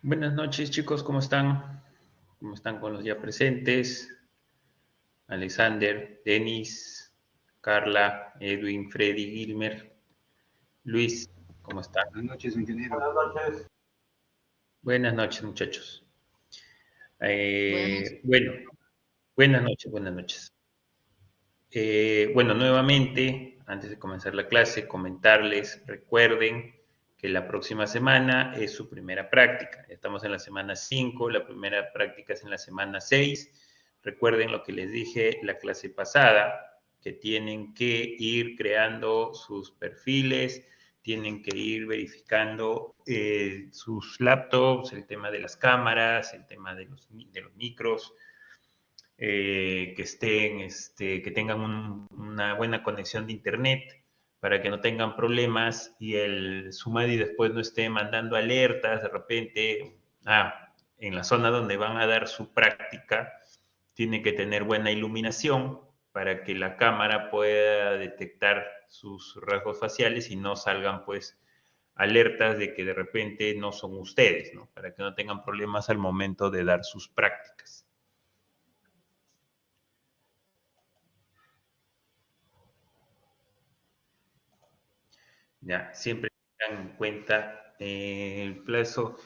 Buenas noches, chicos, ¿cómo están? ¿Cómo están con los ya presentes? Alexander, Denis, Carla, Edwin, Freddy, Gilmer, Luis, ¿cómo están? Buenas noches, ingeniero. Buenas noches, muchachos. Buenas. Bueno, buenas noches, buenas noches. Bueno, nuevamente, antes de comenzar la clase, comentarles, recuerden que la próxima semana es su primera práctica. Estamos en la semana 5, la primera práctica es en la semana 6. Recuerden lo que les dije la clase pasada, que tienen que ir creando sus perfiles, tienen que ir verificando sus laptops, el tema de las cámaras, el tema de los micros, que estén, que tengan una buena conexión de internet para que no tengan problemas y el Sumadi después no esté mandando alertas de repente. En la zona donde van a dar su práctica tiene que tener buena iluminación para que la cámara pueda detectar sus rasgos faciales y no salgan pues alertas de que de repente no son ustedes, ¿no? Para que no tengan problemas al momento de dar sus prácticas. Ya, siempre tengan en cuenta el plazo.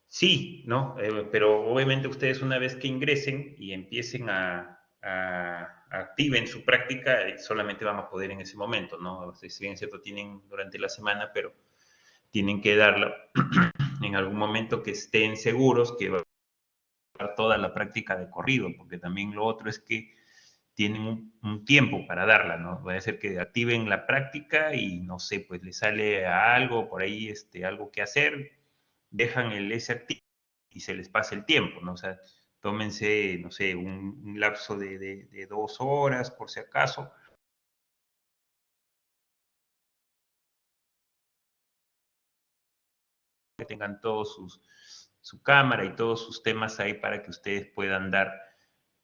Sí, ¿no? Pero obviamente ustedes una vez que ingresen y empiecen activen su práctica, solamente van a poder en ese momento, ¿no? Si bien es cierto, tienen durante la semana, pero tienen que darlo en algún momento que estén seguros que va a dar toda la práctica de corrido, porque también lo otro es que tienen un tiempo para darla, ¿no? Puede ser que activen la práctica y no sé, pues les sale algo por ahí, algo que hacer, dejan el ese activo y se les pasa el tiempo, ¿no? O sea, tómense, no sé, un lapso de 2 horas por si acaso. Que tengan todos su cámara y todos sus temas ahí para que ustedes puedan dar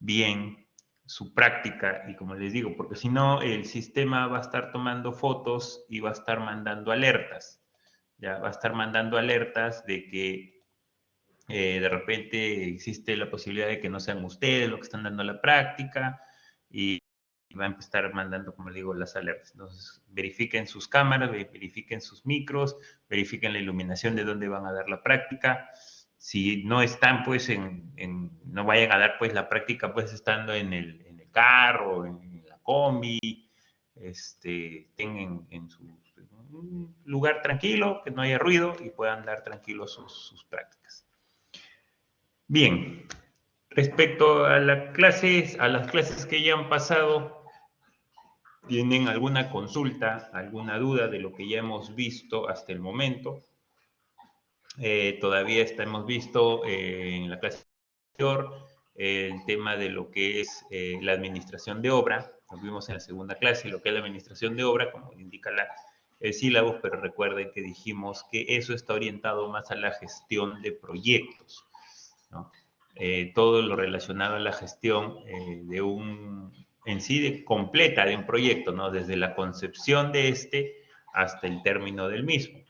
bien su práctica y como les digo, porque si no el sistema va a estar tomando fotos y va a estar mandando alertas, ya va a estar mandando alertas de que de repente existe la posibilidad de que no sean ustedes los que están dando la práctica y va a estar mandando, como les digo, las alertas. Entonces, verifiquen sus cámaras, verifiquen sus micros, verifiquen la iluminación de dónde van a dar la práctica. Si no están, pues, no vayan a dar, pues, la práctica, pues, estando en el carro, en la combi, estén en su un lugar tranquilo, que no haya ruido y puedan dar tranquilos sus prácticas. Bien, respecto a las clases que ya han pasado, ¿tienen alguna consulta, alguna duda de lo que ya hemos visto hasta el momento? Todavía hemos visto en la clase anterior el tema de lo que es la administración de obra. Lo vimos en la segunda clase, lo que es la administración de obra, como indica el sílabo, pero recuerden que dijimos que eso está orientado más a la gestión de proyectos, ¿no? Todo lo relacionado a la gestión en sí completa de un proyecto, ¿no? Desde la concepción de hasta el término del mismo.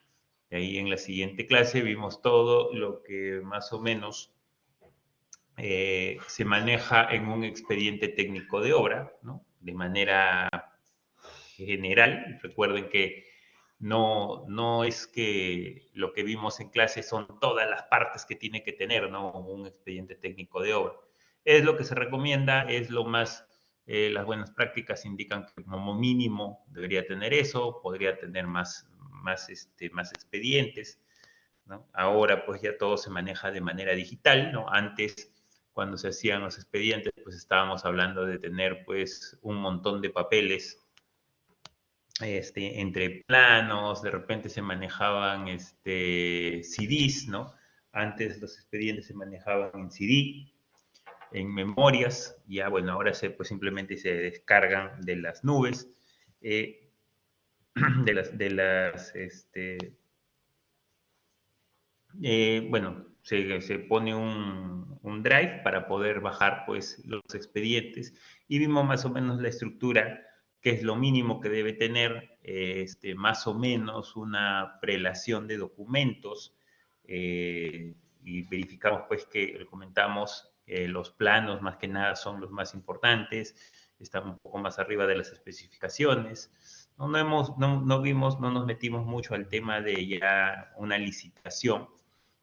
Y ahí en la siguiente clase vimos todo lo que más o menos se maneja en un expediente técnico de obra, ¿no? De manera general. Recuerden que no es que lo que vimos en clase son todas las partes que tiene que tener, ¿no? Un expediente técnico de obra. Es lo que se recomienda, es lo más, las buenas prácticas indican que como mínimo debería tener eso, podría tener más expedientes, ¿no? Ahora pues ya todo se maneja de manera digital, ¿no? Antes, cuando se hacían los expedientes, pues estábamos hablando de tener pues un montón de papeles entre planos, de repente se manejaban CDs, ¿no? Antes los expedientes se manejaban en CD, en memorias, ya bueno, ahora pues simplemente se descargan de las nubes, eh, bueno, se pone un drive para poder bajar pues los expedientes y vimos más o menos la estructura, que es lo mínimo que debe tener, más o menos una prelación de documentos, y verificamos pues que comentamos que los planos más que nada son los más importantes, están un poco más arriba de las especificaciones. No nos metimos mucho al tema de ya una licitación,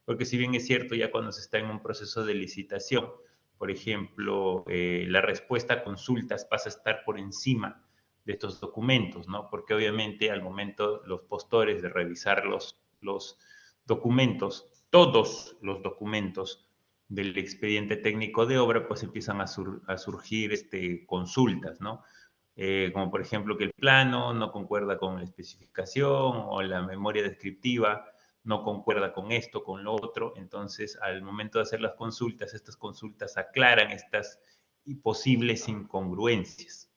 porque si bien es cierto, ya cuando se está en un proceso de licitación, por ejemplo, la respuesta a consultas pasa a estar por encima de estos documentos, ¿no? Porque obviamente al momento los postores de revisar los documentos, todos los documentos del expediente técnico de obra, pues empiezan a surgir consultas, ¿no? Como por ejemplo que el plano no concuerda con la especificación o la memoria descriptiva no concuerda con esto, con lo otro. Entonces, al momento de hacer las consultas, estas consultas aclaran estas posibles incongruencias.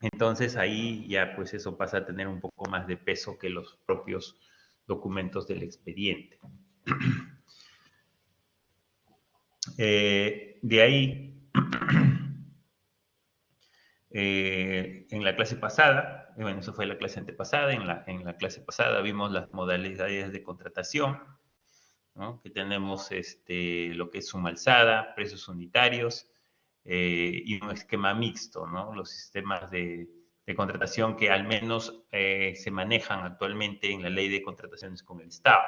Entonces, ahí ya pues eso pasa a tener un poco más de peso que los propios documentos del expediente. De ahí, en la clase pasada, bueno, eso fue la clase antepasada, en la clase pasada vimos las modalidades de contratación, ¿no? Que tenemos lo que es suma alzada, precios unitarios y un esquema mixto, ¿no? Los sistemas de contratación que al menos se manejan actualmente en la ley de contrataciones con el Estado.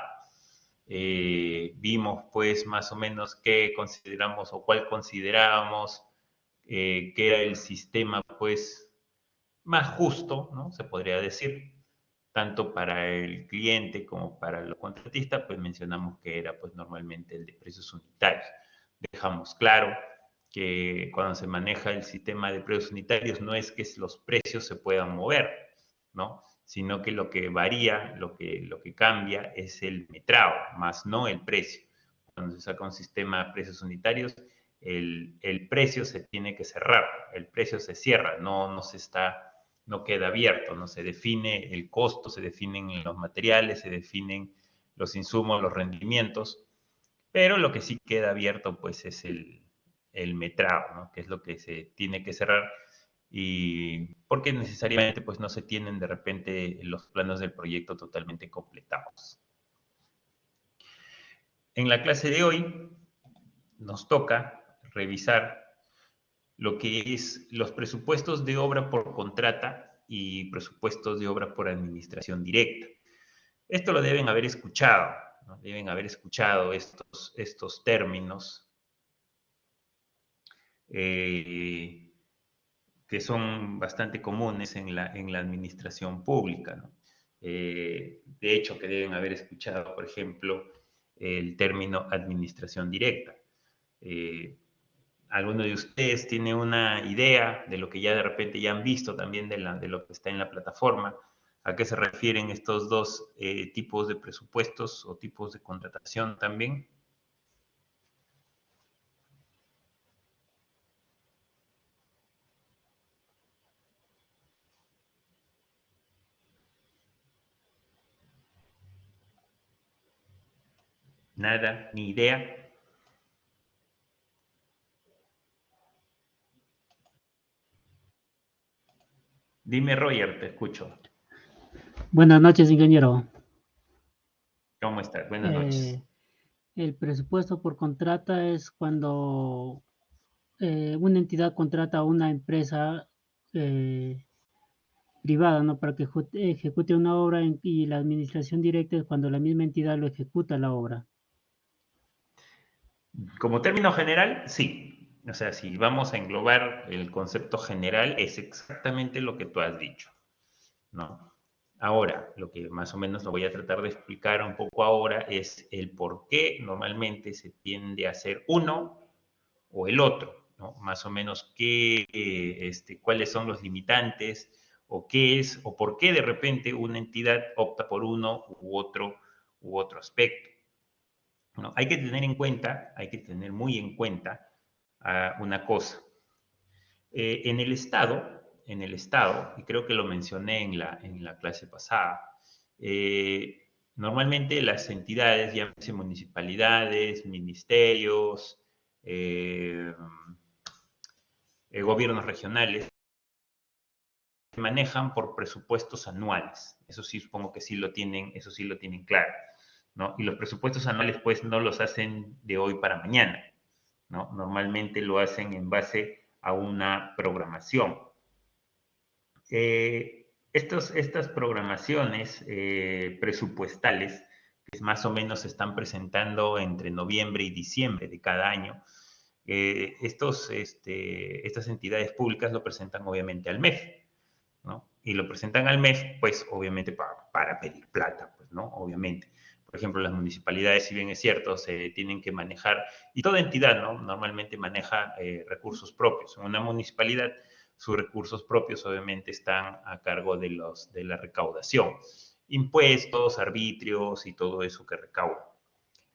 Vimos pues más o menos qué consideramos o cuál considerábamos que era el sistema pues más justo, ¿no? Se podría decir, tanto para el cliente como para el contratista, pues mencionamos que era pues normalmente el de precios unitarios. Dejamos claro que cuando se maneja el sistema de precios unitarios no es que los precios se puedan mover, ¿no? Sino que lo que varía, lo que cambia es el metrado, más no el precio. Cuando se saca un sistema de precios unitarios, el precio se tiene que cerrar, el precio se cierra, no queda abierto, no se define el costo, se definen los materiales, se definen los insumos, los rendimientos, pero lo que sí queda abierto pues es el metrado, ¿no? Que es lo que se tiene que cerrar y porque necesariamente pues no se tienen de repente los planos del proyecto totalmente completados. En la clase de hoy nos toca revisar lo que es los presupuestos de obra por contrata y presupuestos de obra por administración directa. Esto lo deben haber escuchado, ¿no? Deben haber escuchado estos términos que son bastante comunes en la administración pública, ¿no? De hecho, que deben haber escuchado, por ejemplo, el término administración directa. ¿Alguno de ustedes tiene una idea de lo que ya de repente ya han visto también de lo que está en la plataforma? ¿A qué se refieren estos dos tipos de presupuestos o tipos de contratación también? Nada, ni idea. Dime, Roger, te escucho. Buenas noches, ingeniero. ¿Cómo estás? Buenas Eh, noches. el presupuesto por contrata es cuando una entidad contrata a una empresa eh, privada, ¿no? Para que ejecute una obra y la administración directa es cuando la misma entidad lo ejecuta la obra. Como término general, sí. O sea, si vamos a englobar el concepto general, es exactamente lo que tú has dicho, ¿no? Ahora, lo que más o menos lo voy a tratar de explicar un poco ahora es el por qué normalmente se tiende a hacer uno o el otro, ¿no? Más o menos cuáles son los limitantes o qué es o por qué de repente una entidad opta por uno u otro aspecto, ¿no? Hay que tener en cuenta, hay que tener muy en cuenta una cosa. En el Estado, y creo que lo mencioné en la clase pasada, normalmente las entidades, llámese municipalidades, ministerios, eh, gobiernos regionales, se manejan por presupuestos anuales. Eso sí, supongo que sí lo tienen, eso sí lo tienen claro. ¿no? Y los presupuestos anuales, pues, no los hacen de hoy para mañana, ¿no? Normalmente lo hacen en base a una programación. Estas programaciones presupuestales, que más o menos se están presentando entre noviembre y diciembre de cada año, estas entidades públicas lo presentan obviamente al MEF, ¿no? Y lo presentan al MEF, pues obviamente para pedir plata, pues, ¿no? Obviamente. Por ejemplo, las municipalidades, si bien es cierto, se tienen que manejar, y toda entidad, ¿no? Normalmente maneja recursos propios. En una municipalidad, sus recursos propios obviamente están a cargo de la recaudación. Impuestos, arbitrios y todo eso que recauda.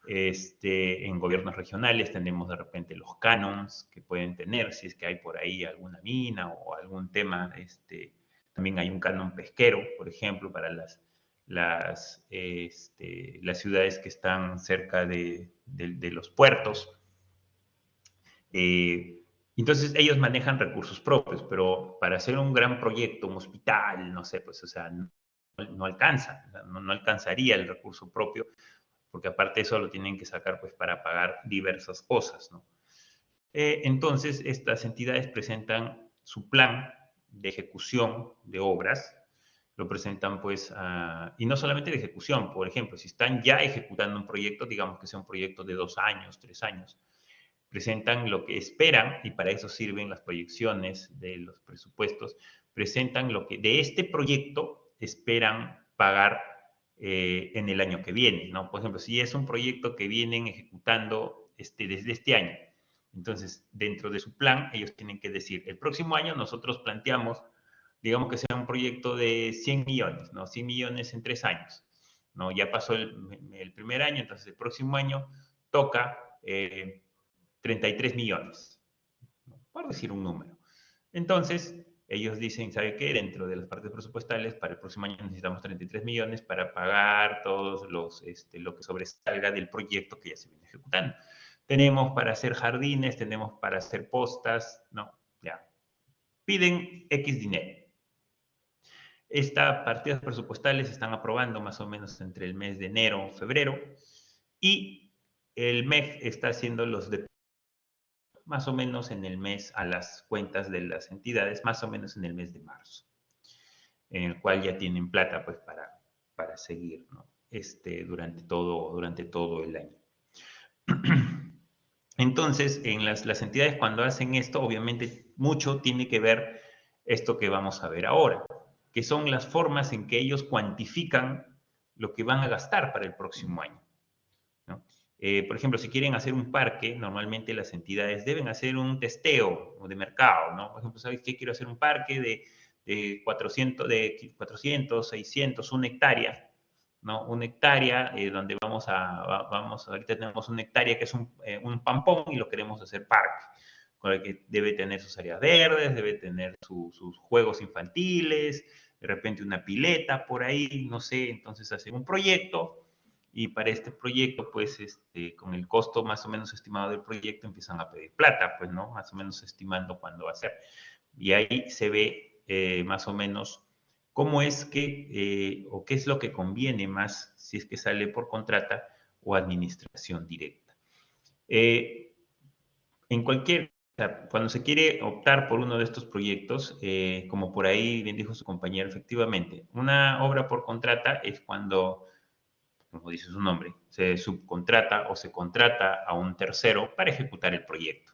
En gobiernos regionales tenemos de repente los canons que pueden tener, si es que hay por ahí alguna mina o algún tema. También hay un canon pesquero, por ejemplo, para las ciudades que están cerca de los puertos. Entonces ellos manejan recursos propios, pero para hacer un gran proyecto, un hospital, no sé, pues, o sea, no alcanza, no alcanzaría el recurso propio, porque aparte eso lo tienen que sacar pues para pagar diversas cosas, ¿no? Entonces, estas entidades presentan su plan de ejecución de obras, lo presentan pues, y no solamente de ejecución, por ejemplo, si están ya ejecutando un proyecto, digamos que sea un proyecto de 2 años, 3 años, presentan lo que esperan, y para eso sirven las proyecciones de los presupuestos, presentan lo que de este proyecto esperan pagar en el año que viene, ¿no? Por ejemplo, si es un proyecto que vienen ejecutando desde este año, entonces dentro de su plan ellos tienen que decir, el próximo año nosotros planteamos, digamos que sea un proyecto de 100 millones, ¿no? 100 millones en 3 años, ¿no? Ya pasó el primer año, entonces el próximo año toca 33 millones, ¿no? Por decir un número. Entonces, ellos dicen, ¿sabe qué? Dentro de las partes presupuestales, para el próximo año necesitamos 33 millones para pagar todos lo que sobresalga del proyecto que ya se viene ejecutando. Tenemos para hacer jardines, tenemos para hacer postas, no, ya. Piden X dinero. Estas partidas presupuestales se están aprobando más o menos entre el mes de enero, febrero, y el MEF está haciendo los depósitos más o menos en el mes a las cuentas de las entidades, más o menos en el mes de marzo, en el cual ya tienen plata pues para seguir, ¿no? Durante todo el año. Entonces, en las entidades cuando hacen esto, obviamente mucho tiene que ver esto que vamos a ver ahora, que son las formas en que ellos cuantifican lo que van a gastar para el próximo año, ¿no? Por ejemplo, si quieren hacer un parque, normalmente las entidades deben hacer un testeo de mercado, ¿no? Por ejemplo, ¿sabes qué? Quiero hacer un parque de 400, 600, una hectárea, ¿no? Una hectárea donde ahorita tenemos una hectárea que es un pampón y lo queremos hacer parque, con el que debe tener sus áreas verdes, debe tener sus juegos infantiles, de repente una pileta por ahí, no sé, entonces hacen un proyecto y para este proyecto, pues, con el costo más o menos estimado del proyecto, empiezan a pedir plata, pues, ¿no? Más o menos estimando cuándo va a ser. Y ahí se ve más o menos cómo es que, o qué es lo que conviene más si es que sale por contrata o administración directa. En cualquier, o sea, cuando se quiere optar por uno de estos proyectos, como por ahí bien dijo su compañero, efectivamente, una obra por contrata es cuando, como dice su nombre, se subcontrata o se contrata a un tercero para ejecutar el proyecto.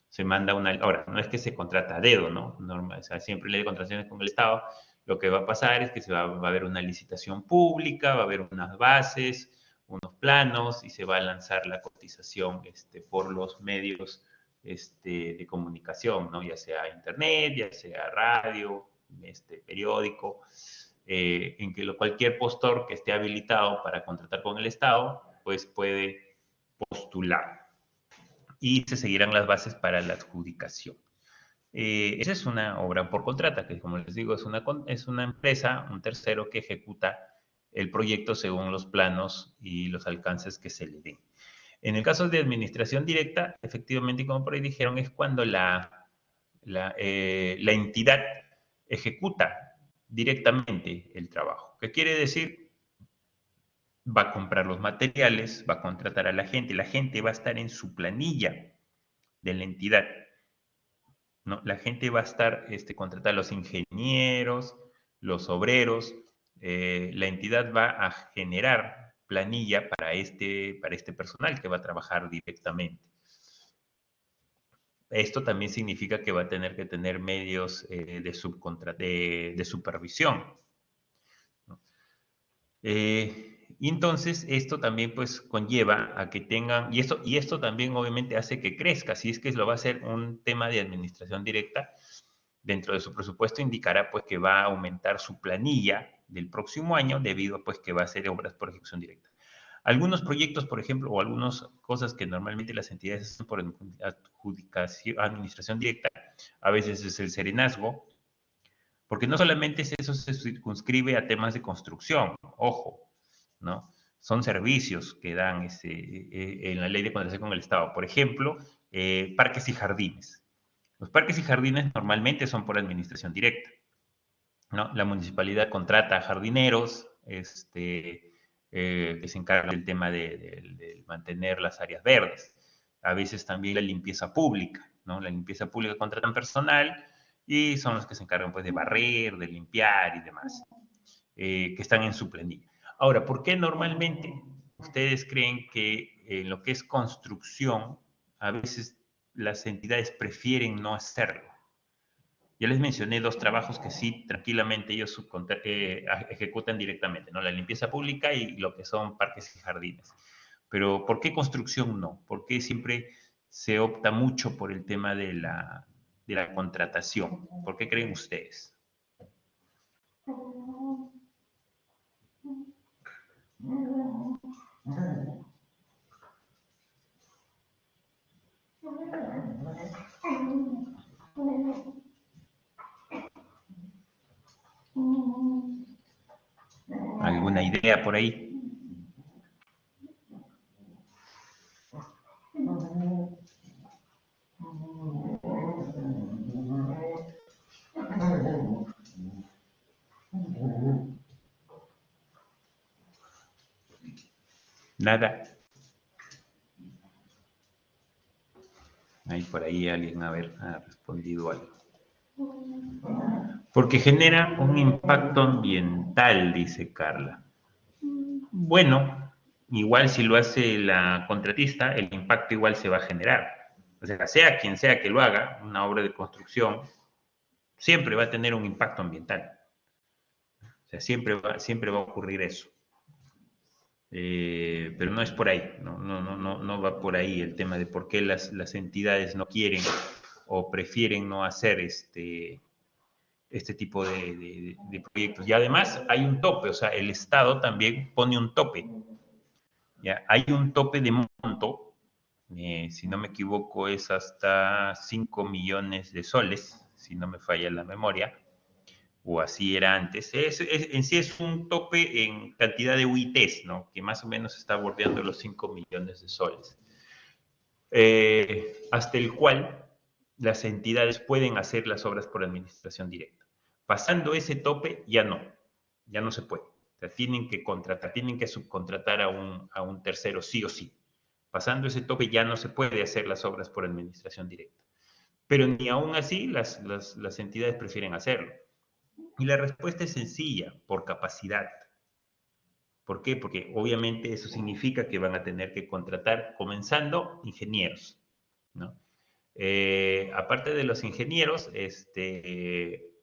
Se manda una... Ahora, no es que se contrata a dedo, ¿no? Normal, o sea, siempre en ley de contrataciones con el Estado, lo que va a pasar es que va a haber una licitación pública, va a haber unas bases, unos planos y se va a lanzar la cotización por los medios de comunicación, ¿no? Ya sea internet, ya sea radio, periódico, en que cualquier postor que esté habilitado para contratar con el Estado, pues puede postular y se seguirán las bases para la adjudicación. Esa es una obra por contrata, que como les digo, es una empresa, un tercero que ejecuta el proyecto según los planos y los alcances que se le den. En el caso de administración directa, efectivamente, como por ahí dijeron, es cuando la entidad ejecuta directamente el trabajo. ¿Qué quiere decir? va a comprar los materiales, va a contratar a la gente va a estar en su planilla de la entidad, ¿no? La gente va a estar, contratar a los ingenieros, los obreros, la entidad va a generar planilla para este personal que va a trabajar directamente. Esto también significa que va a tener que tener medios de supervisión, ¿no? Y entonces esto también pues conlleva a que tengan, y esto también obviamente hace que crezca, si es que lo va a hacer un tema de administración directa, dentro de su presupuesto indicará pues que va a aumentar su planilla del próximo año debido a pues que va a hacer obras por ejecución directa. Algunos proyectos, por ejemplo, o algunas cosas que normalmente las entidades hacen por adjudicación, administración directa, a veces es el serenazgo, porque no solamente eso se circunscribe a temas de construcción, ojo, ¿no? Son servicios que dan en la ley de contratación con el Estado. Por ejemplo, parques y jardines. Los parques y jardines normalmente son por administración directa, ¿no? La municipalidad contrata a jardineros, que se encargan del tema de mantener las áreas verdes. A veces también la limpieza pública, ¿no? La limpieza pública contratan personal y son los que se encargan pues de barrer, de limpiar y demás, que están en su planilla. Ahora, ¿por qué normalmente ustedes creen que en lo que es construcción, a veces las entidades prefieren no hacerlo? Ya les mencioné dos trabajos que sí, tranquilamente ellos ejecutan directamente, ¿no? La limpieza pública y lo que son parques y jardines. Pero ¿por qué construcción no? ¿Por qué siempre se opta mucho por el tema de la contratación? ¿Por qué creen ustedes? ¿Alguna idea por ahí? Nada. Ahí por ahí alguien ha respondido algo. Porque genera un impacto ambiental, dice Carla. Bueno, igual si lo hace la contratista, el impacto igual se va a generar. O sea quien sea que lo haga, una obra de construcción, siempre va a tener un impacto ambiental. O sea, siempre va a ocurrir eso. Pero no es por ahí, no va por ahí el tema de por qué las entidades no quieren o prefieren no hacer este tipo de proyectos. Y además hay un tope, o sea, el Estado también pone un tope. ¿Ya? Hay un tope de monto, si no me equivoco es hasta 5 millones de soles, si no me falla la memoria, o así era antes. En sí es un tope en cantidad de UITs, ¿no? Que más o menos está bordeando los 5 millones de soles. Hasta el cual las entidades pueden hacer las obras por administración directa. Pasando ese tope, ya no se puede. O sea, tienen que subcontratar a un tercero sí o sí. Pasando ese tope ya no se puede hacer las obras por administración directa. Pero ni aún así las entidades prefieren hacerlo. Y la respuesta es sencilla, por capacidad. ¿Por qué? Porque obviamente eso significa que van a tener que contratar, comenzando, ingenieros, ¿no? Aparte de los ingenieros,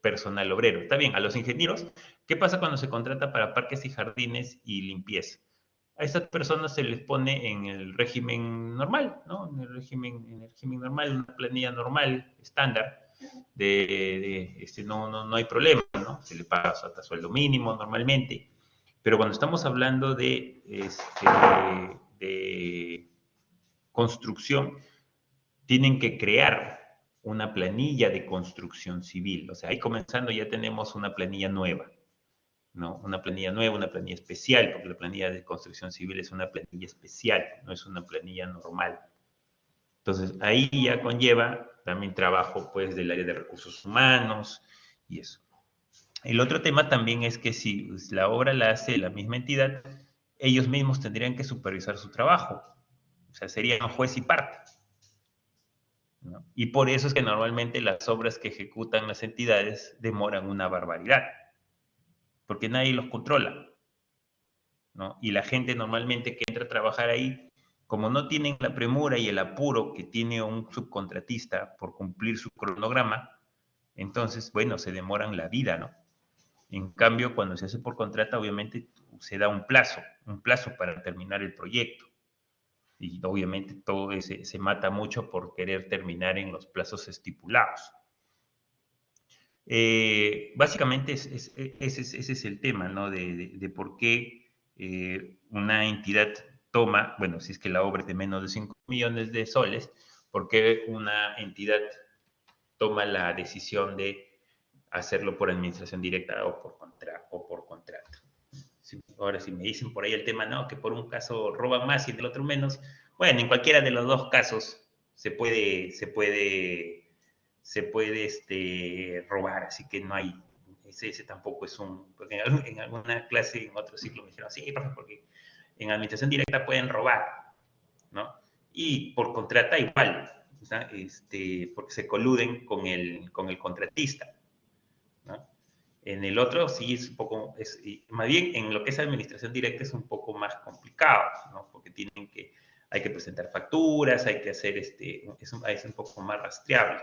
personal obrero. Está bien, a los ingenieros, ¿qué pasa cuando se contrata para parques y jardines y limpieza? A esas personas se les pone en el régimen normal, ¿no? En el régimen normal, una planilla normal, estándar, no hay problema, ¿no? Se le paga hasta sueldo mínimo normalmente. Pero cuando estamos hablando de construcción, tienen que crear una planilla de construcción civil. O sea, ahí comenzando ya tenemos una planilla nueva, ¿no? Una planilla nueva, una planilla especial, porque la planilla de construcción civil es una planilla especial, no es una planilla normal. Entonces, ahí ya conlleva también trabajo, pues, del área de recursos humanos y eso. El otro tema también es que si la obra la hace la misma entidad, ellos mismos tendrían que supervisar su trabajo. O sea, serían juez y parte, ¿no? Y por eso es que normalmente las obras que ejecutan las entidades demoran una barbaridad, porque nadie los controla, ¿no? Y la gente normalmente que entra a trabajar ahí, como no tienen la premura y el apuro que tiene un subcontratista por cumplir su cronograma, entonces, bueno, se demoran la vida, ¿no? En cambio, cuando se hace por contrata, obviamente se da un plazo para terminar el proyecto. Y obviamente todo se mata mucho por querer terminar en los plazos estipulados. Básicamente ese es el tema, ¿no? De por qué una entidad toma, bueno, si es que la obra es de menos de 5 millones de soles, por qué una entidad toma la decisión de hacerlo por administración directa o por contrato. Ahora, si me dicen por ahí el tema, no, que por un caso roban más y del otro menos, bueno, en cualquiera de los dos casos se puede robar, así que no hay, ese tampoco es un, porque en alguna clase, en otro ciclo me dijeron, sí, profe, porque en administración directa pueden robar, ¿no? Y por contrata igual, ¿no? Porque se coluden con el contratista, ¿no? En el otro sí es un poco, más bien en lo que es administración directa es un poco más complicado, ¿no? Porque hay que presentar facturas, hay que hacer, es un poco más rastreable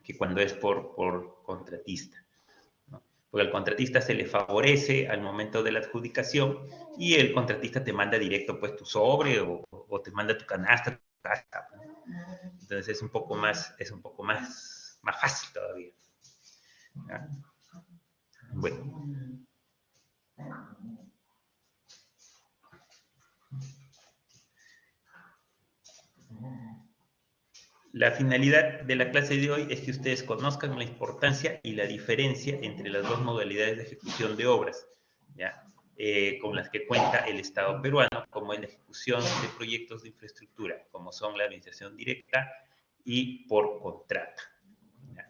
que cuando es por contratista, ¿no? Porque al contratista se le favorece al momento de la adjudicación y el contratista te manda directo pues tu sobre o te manda tu canasta, tu casa, ¿no? Entonces es un poco más fácil todavía, ¿no? Bueno. La finalidad de la clase de hoy es que ustedes conozcan la importancia y la diferencia entre las dos modalidades de ejecución de obras, ¿ya? Con las que cuenta el Estado peruano, como en la ejecución de proyectos de infraestructura, como son la administración directa y por contrata, ¿ya?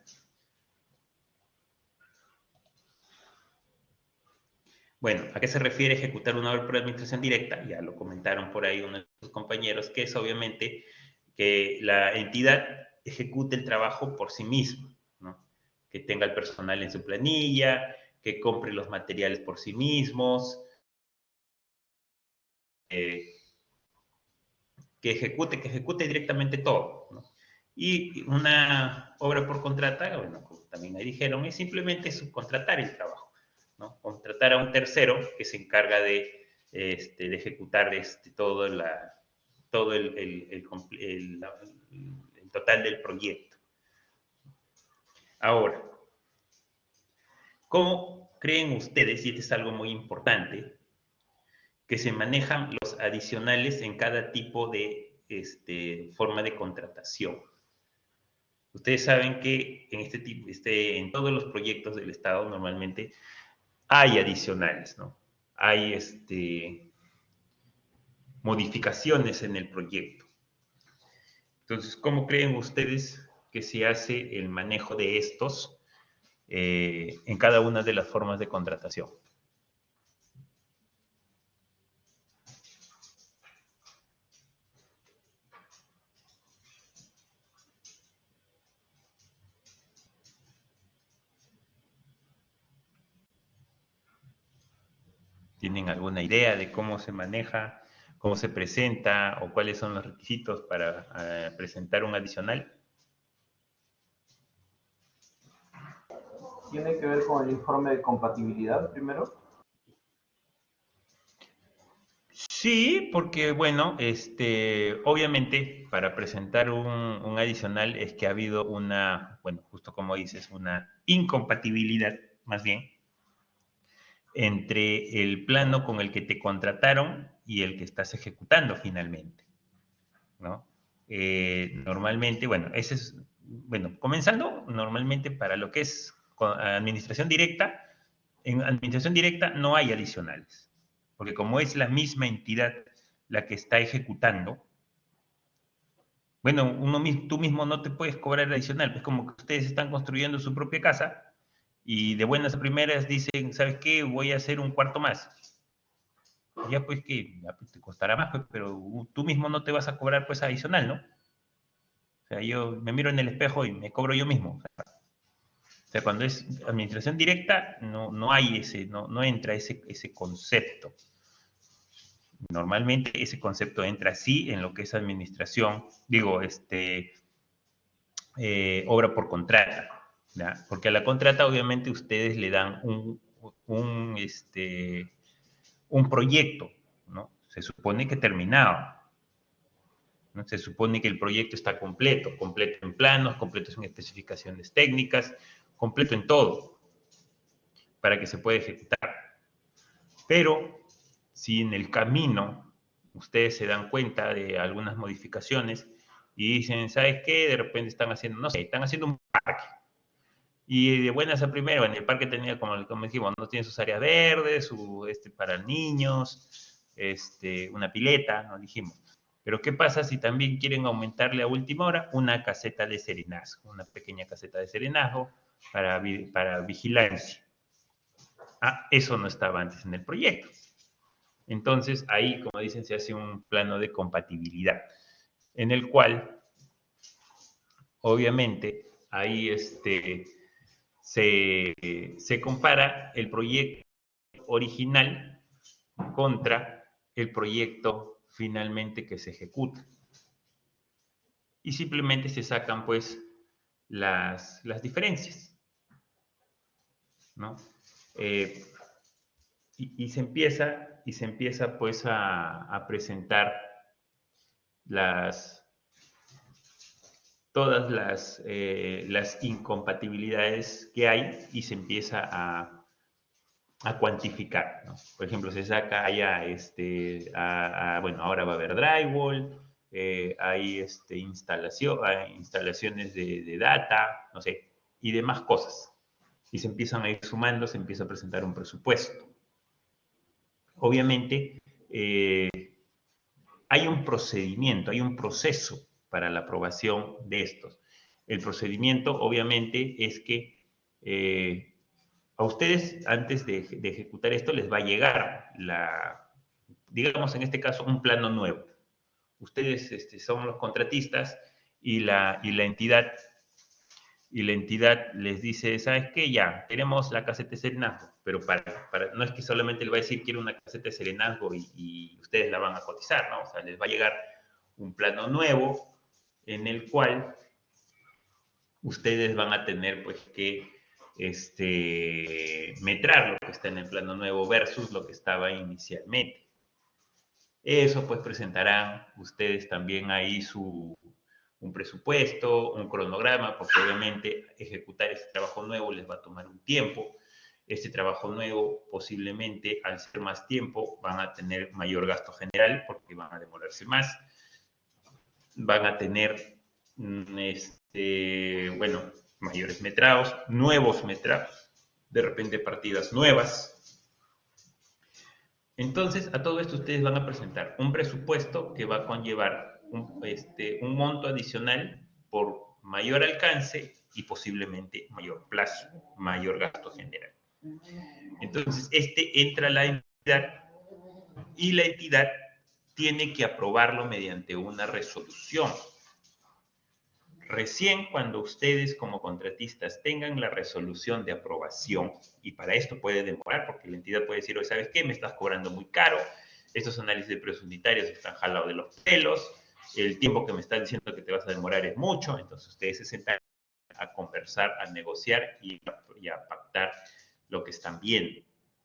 Bueno, ¿a qué se refiere ejecutar una obra por administración directa? Ya lo comentaron por ahí unos de sus compañeros, que es obviamente que la entidad ejecute el trabajo por sí misma, ¿no? Que tenga el personal en su planilla, que compre los materiales por sí mismos, eh, que ejecute directamente todo, ¿no? Y una obra por contrata, bueno, como también ahí dijeron, es simplemente subcontratar el trabajo, ¿no? Contratar a un tercero que se encarga de ejecutar todo el total del proyecto. Ahora, ¿cómo creen ustedes, y esto es algo muy importante, que se manejan los adicionales en cada tipo de forma de contratación? Ustedes saben que en todos los proyectos del Estado normalmente hay adicionales, ¿no? Hay modificaciones en el proyecto. Entonces, ¿cómo creen ustedes que se hace el manejo de estos en cada una de las formas de contratación? ¿Tienen alguna idea de cómo se maneja, cómo se presenta o cuáles son los requisitos para presentar un adicional? ¿Tiene que ver con el informe de compatibilidad primero? Sí, porque bueno, obviamente para presentar un adicional es que ha habido bueno, justo como dices, una incompatibilidad, más bien, entre el plano con el que te contrataron y el que estás ejecutando finalmente, ¿no? Normalmente, bueno, comenzando, normalmente para lo que es administración directa, en administración directa no hay adicionales, porque como es la misma entidad la que está ejecutando, bueno, tú mismo no te puedes cobrar adicional, es como que ustedes están construyendo su propia casa y de buenas a primeras dicen, ¿sabes qué? Voy a hacer un cuarto más. Ya pues que ya, pues, te costará más, pues, pero tú mismo no te vas a cobrar pues adicional, ¿no? O sea, yo me miro en el espejo y me cobro yo mismo. O sea, cuando es administración directa, no hay ese, no entra ese concepto. Normalmente ese concepto entra sí en lo que es administración, digo, obra por contrata, ¿ya? Porque a la contrata obviamente ustedes le dan un proyecto, ¿no? Se supone que terminado, ¿no? Se supone que el proyecto está completo, completo en planos, completo en especificaciones técnicas, completo en todo, para que se pueda ejecutar. Pero si en el camino ustedes se dan cuenta de algunas modificaciones y dicen, ¿sabes qué? De repente están haciendo, no sé, están haciendo un parque. Y de buenas a primero, en el parque tenía, como dijimos, no tiene sus áreas verdes, para niños, una pileta, nos dijimos. Pero ¿qué pasa si también quieren aumentarle a última hora una caseta de serenazgo, una pequeña caseta de serenazgo para vigilancia? Ah, eso no estaba antes en el proyecto. Entonces, ahí, como dicen, se hace un plano de compatibilidad, en el cual, obviamente, ahí se compara el proyecto original contra el proyecto finalmente que se ejecuta. Y simplemente se sacan, pues, las diferencias, ¿no? Y se empieza, pues, a presentar todas las incompatibilidades que hay y se empieza a cuantificar, ¿no? Por ejemplo, se saca allá, bueno, ahora va a haber drywall, hay instalaciones de data, no sé, y demás cosas. Y se empiezan a ir sumando, se empieza a presentar un presupuesto. Obviamente, hay un procedimiento, hay un proceso para la aprobación de estos. El procedimiento, obviamente, es que a ustedes, antes de ejecutar esto, les va a llegar digamos en este caso, un plano nuevo. Ustedes son los contratistas y la entidad les dice, ¿sabes qué? Ya, queremos la caseta de serenazgo, pero no es que solamente le va a decir quiero una caseta de serenazgo y ustedes la van a cotizar, ¿no? O sea, les va a llegar un plano nuevo en el cual ustedes van a tener pues que metrar lo que está en el plano nuevo versus lo que estaba inicialmente. Eso pues presentarán ustedes también ahí un presupuesto, un cronograma, porque obviamente ejecutar este trabajo nuevo les va a tomar un tiempo. Este trabajo nuevo posiblemente al ser más tiempo van a tener mayor gasto general porque van a demorarse más. Van a tener, bueno, mayores metrados, nuevos metrados, de repente partidas nuevas. Entonces, a todo esto ustedes van a presentar un presupuesto que va a conllevar un monto adicional por mayor alcance y posiblemente mayor plazo, mayor gasto general. Entonces, entra la entidad y la entidad tiene que aprobarlo mediante una resolución. Recién cuando ustedes como contratistas tengan la resolución de aprobación, y para esto puede demorar, porque la entidad puede decir, oye, ¿sabes qué? Me estás cobrando muy caro, estos análisis de precios unitarios están jalados de los pelos, el tiempo que me estás diciendo que te vas a demorar es mucho, entonces ustedes se sentan a conversar, a negociar y a pactar lo que están viendo,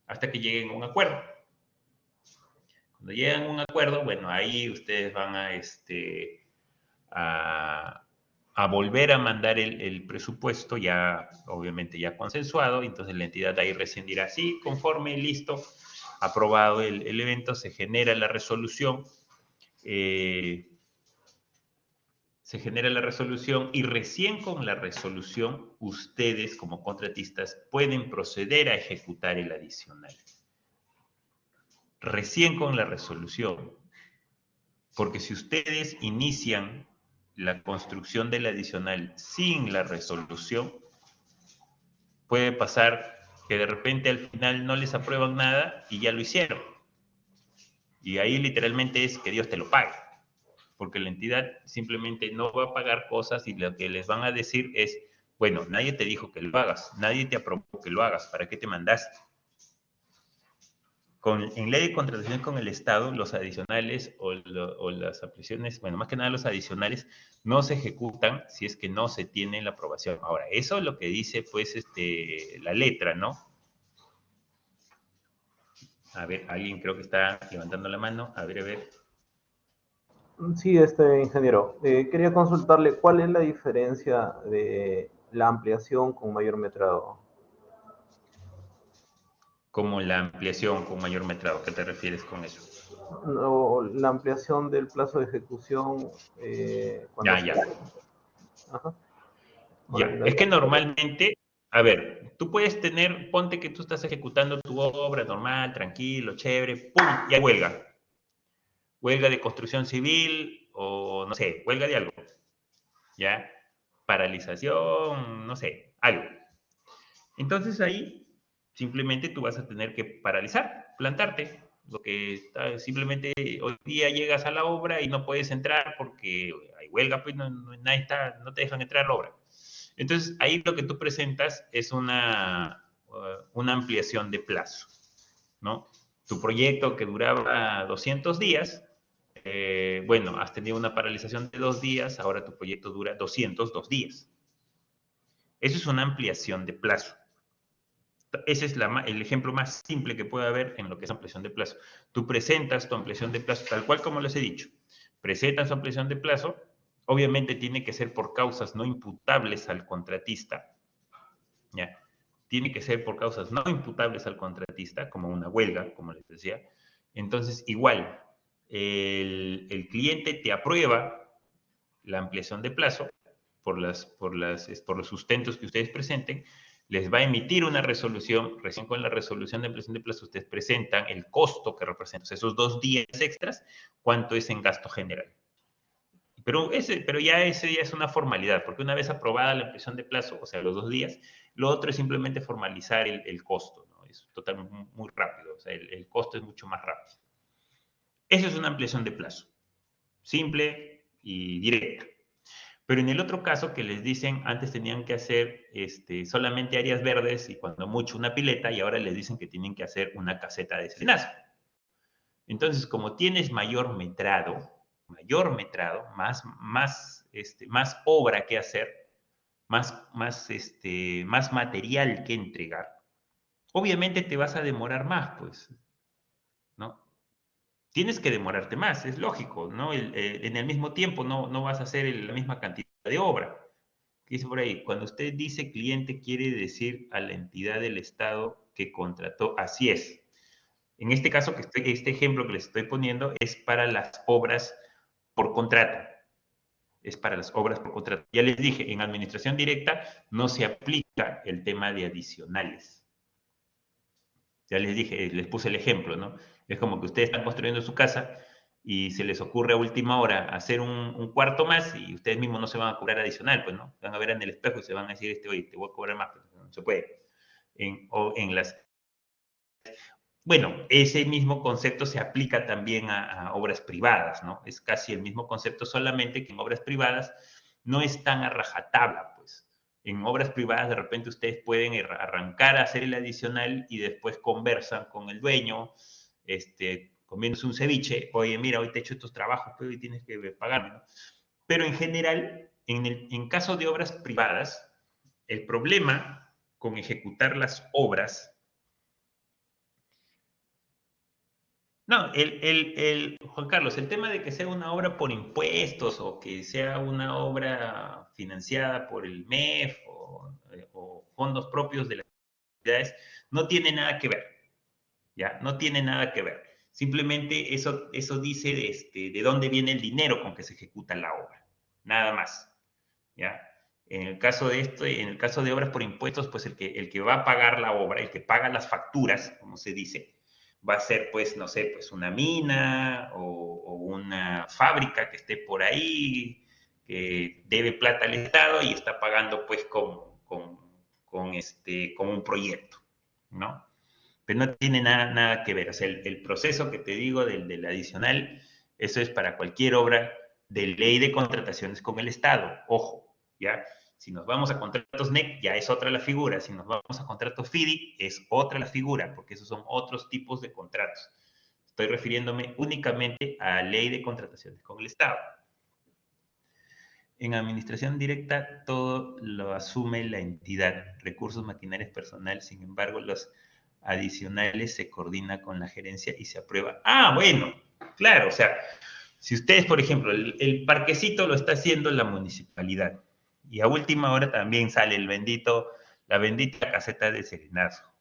hasta que lleguen a un acuerdo. Cuando llegan a un acuerdo, bueno, ahí ustedes van a volver a mandar el presupuesto ya, obviamente ya consensuado, entonces la entidad ahí recién dirá, sí, conforme, listo, aprobado el evento, se genera la resolución, y recién con la resolución ustedes como contratistas pueden proceder a ejecutar el adicional. Recién con la resolución, porque si ustedes inician la construcción del adicional sin la resolución, puede pasar que de repente al final no les aprueban nada y ya lo hicieron. Y ahí literalmente es que Dios te lo pague, porque la entidad simplemente no va a pagar cosas y lo que les van a decir es, bueno, nadie te dijo que lo hagas, nadie te aprobó que lo hagas, ¿para qué te mandaste? En ley de contratación con el Estado, los adicionales o las ampliaciones, bueno, más que nada los adicionales, no se ejecutan si es que no se tiene la aprobación. Ahora, eso es lo que dice, pues, la letra, ¿no? A ver, alguien creo que está levantando la mano. A ver. Sí, ingeniero. Quería consultarle cuál es la diferencia de la ampliación con mayor metrado. Como la ampliación con mayor metrado, ¿qué te refieres con eso? O la ampliación del plazo de ejecución cuando se... Ya. Ajá. Ya, es que normalmente, a ver, tú puedes tener, ponte que tú estás ejecutando tu obra normal, tranquilo, chévere, ¡pum! Y hay huelga. Huelga de construcción civil o, no sé, huelga de algo. ¿Ya? Paralización, no sé, algo. Entonces ahí simplemente tú vas a tener que paralizar, plantarte. Lo que simplemente hoy día llegas a la obra y no puedes entrar porque hay huelga, pues nadie está, no te dejan entrar a la obra. Entonces ahí lo que tú presentas es una ampliación de plazo, ¿no? Tu proyecto que duraba 200 días, bueno, has tenido una paralización de 2 días, ahora tu proyecto dura 202 días. Eso es una ampliación de plazo. Ese es el ejemplo más simple que puede haber en lo que es ampliación de plazo. Tú presentas tu ampliación de plazo, tal cual como les he dicho. Presentas tu ampliación de plazo, obviamente tiene que ser por causas no imputables al contratista, ¿ya? Tiene que ser por causas no imputables al contratista, como una huelga, como les decía. Entonces, igual, el cliente te aprueba la ampliación de plazo por los sustentos que ustedes presenten, les va a emitir una resolución, recién con la resolución de ampliación de plazo ustedes presentan el costo que representa, o sea, esos 2 días extras, cuánto es en gasto general. Pero ya ese ya es una formalidad, porque una vez aprobada la ampliación de plazo, o sea, los 2 días, lo otro es simplemente formalizar el costo, ¿no? Es totalmente muy rápido, o sea, el costo es mucho más rápido. Eso es una ampliación de plazo, simple y directa. Pero en el otro caso que les dicen, antes tenían que hacer solamente áreas verdes y cuando mucho una pileta, y ahora les dicen que tienen que hacer una caseta de serenazo. Entonces, como tienes mayor metrado, más obra que hacer, más material que entregar, obviamente te vas a demorar más, pues, ¿no? Tienes que demorarte más, es lógico, ¿no? En el mismo tiempo no vas a hacer la misma cantidad de obra. ¿Qué dice por ahí? Cuando usted dice cliente, quiere decir a la entidad del Estado que contrató. Así es. En este caso, este ejemplo que les estoy poniendo es para las obras por contrato. Es para las obras por contrato. Ya les dije, en administración directa no se aplica el tema de adicionales. Ya les dije, les puse el ejemplo, ¿no? Es como que ustedes están construyendo su casa y se les ocurre a última hora hacer un cuarto más y ustedes mismos no se van a cobrar adicional, pues, ¿no? Van a ver en el espejo y se van a decir, oye, te voy a cobrar más, pero no se puede. Bueno, ese mismo concepto se aplica también a obras privadas, ¿no? Es casi el mismo concepto, solamente que en obras privadas no es tan a rajatabla, pues. En obras privadas de repente ustedes pueden arrancar a hacer el adicional y después conversan con el dueño, comiéndose un ceviche, oye, mira, hoy te he hecho estos trabajos, pero hoy tienes que pagarme, ¿no? Pero en general, en caso de obras privadas, el problema con ejecutar las obras. No, Juan Carlos, el tema de que sea una obra por impuestos o que sea una obra financiada por el MEF o fondos propios de las entidades, no tiene nada que ver, ¿ya? No tiene nada que ver. Simplemente eso dice de dónde viene el dinero con que se ejecuta la obra, nada más, ¿ya? En el caso de en el caso de obras por impuestos, pues el que va a pagar la obra, el que paga las facturas, como se dice, va a ser, pues, no sé, pues una mina o una fábrica que esté por ahí, que debe plata al Estado y está pagando, pues, con un proyecto, ¿no? pero no tiene nada que ver. O sea, el proceso que te digo del adicional, eso es para cualquier obra de ley de contrataciones con el Estado. Ojo, ¿ya? Si nos vamos a contratos NEC, ya es otra la figura. Si nos vamos a contratos FIDI, es otra la figura, porque esos son otros tipos de contratos. Estoy refiriéndome únicamente a ley de contrataciones con el Estado. En administración directa, todo lo asume la entidad, recursos, maquinarias, personal. Sin embargo, los adicionales se coordina con la gerencia y se aprueba. Ah, bueno, claro, o sea, si ustedes, por ejemplo, el parquecito lo está haciendo la municipalidad y a última hora también sale la bendita caseta de serenazgo.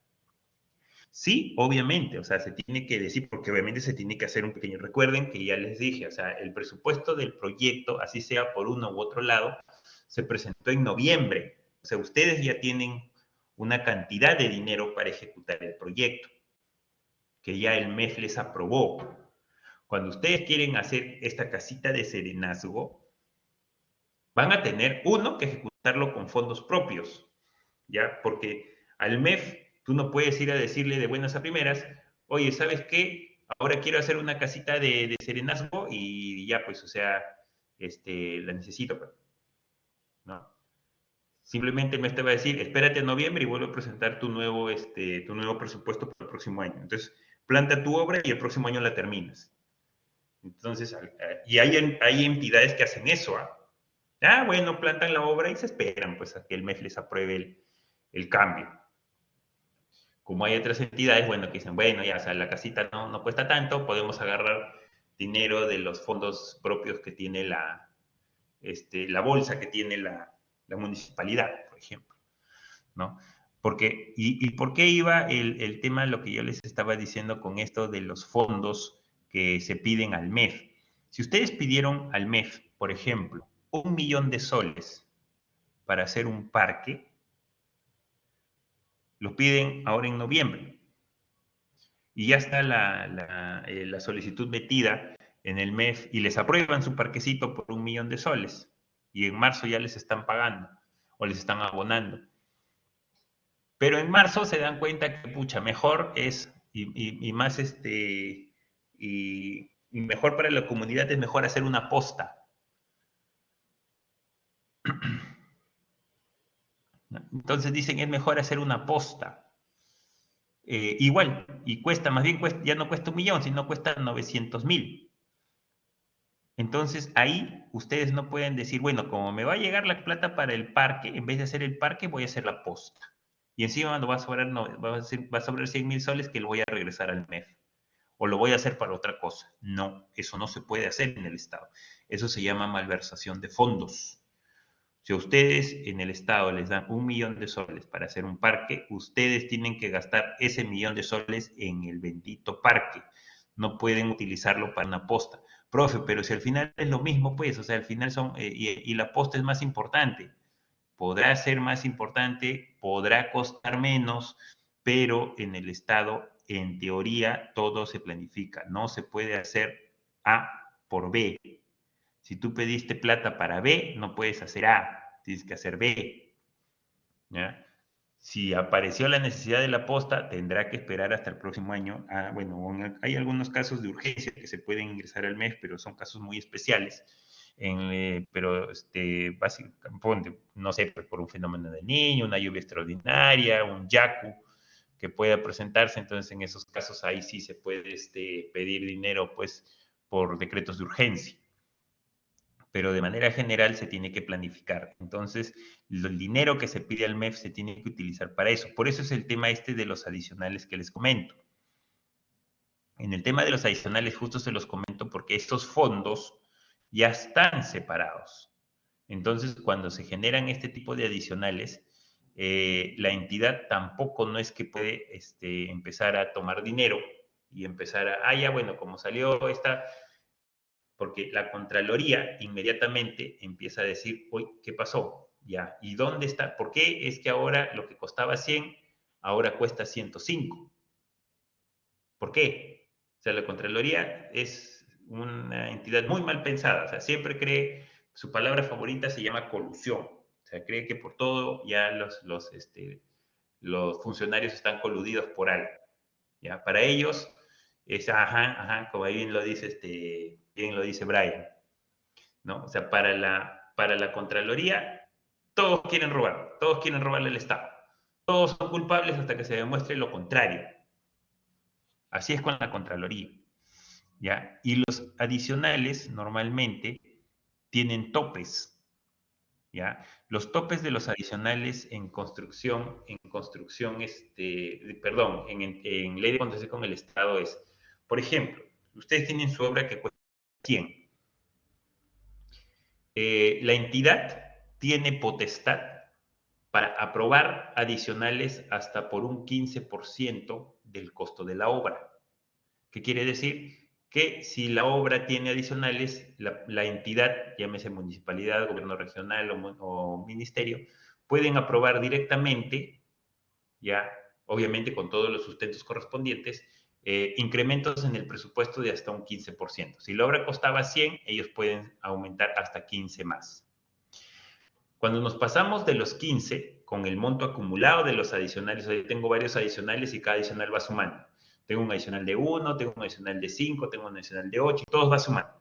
Sí, obviamente, o sea, se tiene que decir, porque obviamente se tiene que hacer un pequeño. Recuerden que ya les dije, o sea, el presupuesto del proyecto, así sea por uno u otro lado, se presentó en noviembre. O sea, ustedes ya tienen una cantidad de dinero para ejecutar el proyecto, que ya el MEF les aprobó. Cuando ustedes quieren hacer esta casita de serenazgo, van a tener, uno, que ejecutarlo con fondos propios, ¿ya? Porque al MEF tú no puedes ir a decirle de buenas a primeras, oye, ¿sabes qué? Ahora quiero hacer una casita de serenazgo y ya, pues, o sea, la necesito, pero, ¿no? Simplemente el MEF te va a decir, espérate a noviembre y vuelve a presentar tu nuevo presupuesto para el próximo año. Entonces, planta tu obra y el próximo año la terminas. Entonces, y hay entidades que hacen eso, ¿ah? Ah, bueno, plantan la obra y se esperan pues a que el MEF les apruebe el cambio. Como hay otras entidades, bueno, que dicen, bueno, ya, o sea, la casita no cuesta tanto, podemos agarrar dinero de los fondos propios que tiene la bolsa que tiene la municipalidad, por ejemplo, ¿no? Porque, ¿y por qué iba el tema, lo que yo les estaba diciendo con esto de los fondos que se piden al MEF? Si ustedes pidieron al MEF, por ejemplo, 1.000.000 de soles para hacer un parque, lo piden ahora en noviembre y ya está la solicitud metida en el MEF y les aprueban su parquecito por 1.000.000 de soles y en marzo ya les están pagando o les están abonando. Pero en marzo se dan cuenta que, pucha, mejor es y más y mejor para la comunidad es mejor hacer una posta. Entonces dicen es mejor hacer una posta. Igual, y cuesta, más bien cuesta, ya no cuesta 1.000.000, sino cuesta 900.000. Entonces ahí ustedes no pueden decir, bueno, como me va a llegar la plata para el parque, en vez de hacer el parque voy a hacer la posta. Y encima no va a sobrar, no, va a sobrar 100.000 soles que lo voy a regresar al MEF. O lo voy a hacer para otra cosa. No, eso no se puede hacer en el Estado. Eso se llama malversación de fondos. Si a ustedes en el Estado les dan 1.000.000 de soles para hacer un parque, ustedes tienen que gastar ese 1.000.000 de soles en el bendito parque. No pueden utilizarlo para una posta. Profe, pero si al final es lo mismo, pues, o sea, al final son, y la posta es más importante. Podrá ser más importante, podrá costar menos, pero en el Estado, en teoría, todo se planifica. No se puede hacer A por B. Si tú pediste plata para B, no puedes hacer A, tienes que hacer B. ¿Ya? Si apareció la necesidad de la posta, tendrá que esperar hasta el próximo año. Bueno, hay algunos casos de urgencia que se pueden ingresar al mes, pero son casos muy especiales. Pero básicamente, no sé, por un fenómeno de niño, una lluvia extraordinaria, un yacu que pueda presentarse, entonces en esos casos ahí sí se puede pedir dinero pues por decretos de urgencia, pero de manera general se tiene que planificar. Entonces, el dinero que se pide al MEF se tiene que utilizar para eso. Por eso es el tema de los adicionales que les comento. En el tema de los adicionales justo se los comento porque estos fondos ya están separados. Entonces, cuando se generan este tipo de adicionales, la entidad tampoco no es que puede empezar a tomar dinero y empezar ya bueno, como salió esta, porque la Contraloría inmediatamente empieza a decir, uy, ¿qué pasó? Ya, ¿y dónde está? ¿Por qué es que ahora lo que costaba 100, ahora cuesta 105? ¿Por qué? O sea, la Contraloría es una entidad muy mal pensada, o sea, siempre cree, su palabra favorita se llama colusión, o sea, cree que por todo ya los funcionarios están coludidos por algo. ¿ya? Para ellos es, como ahí bien lo dice Brian, ¿no? O sea, para la Contraloría, todos quieren robarle al Estado. Todos son culpables hasta que se demuestre lo contrario. Así es con la Contraloría, ¿ya? Y los adicionales normalmente tienen topes, ¿ya? Los topes de los adicionales en ley de contratación con el Estado es, por ejemplo, ustedes tienen su obra que cuesta 100. La entidad tiene potestad para aprobar adicionales hasta por un 15% del costo de la obra. ¿Qué quiere decir? Que si la obra tiene adicionales, la entidad, llámese municipalidad, gobierno regional o ministerio, pueden aprobar directamente, ya, obviamente con todos los sustentos correspondientes, incrementos en el presupuesto de hasta un 15%. Si la obra costaba 100, ellos pueden aumentar hasta 15 más. Cuando nos pasamos de los 15, con el monto acumulado de los adicionales, yo tengo varios adicionales y cada adicional va sumando. Tengo un adicional de 1, tengo un adicional de 5, tengo un adicional de 8, y todos va sumando.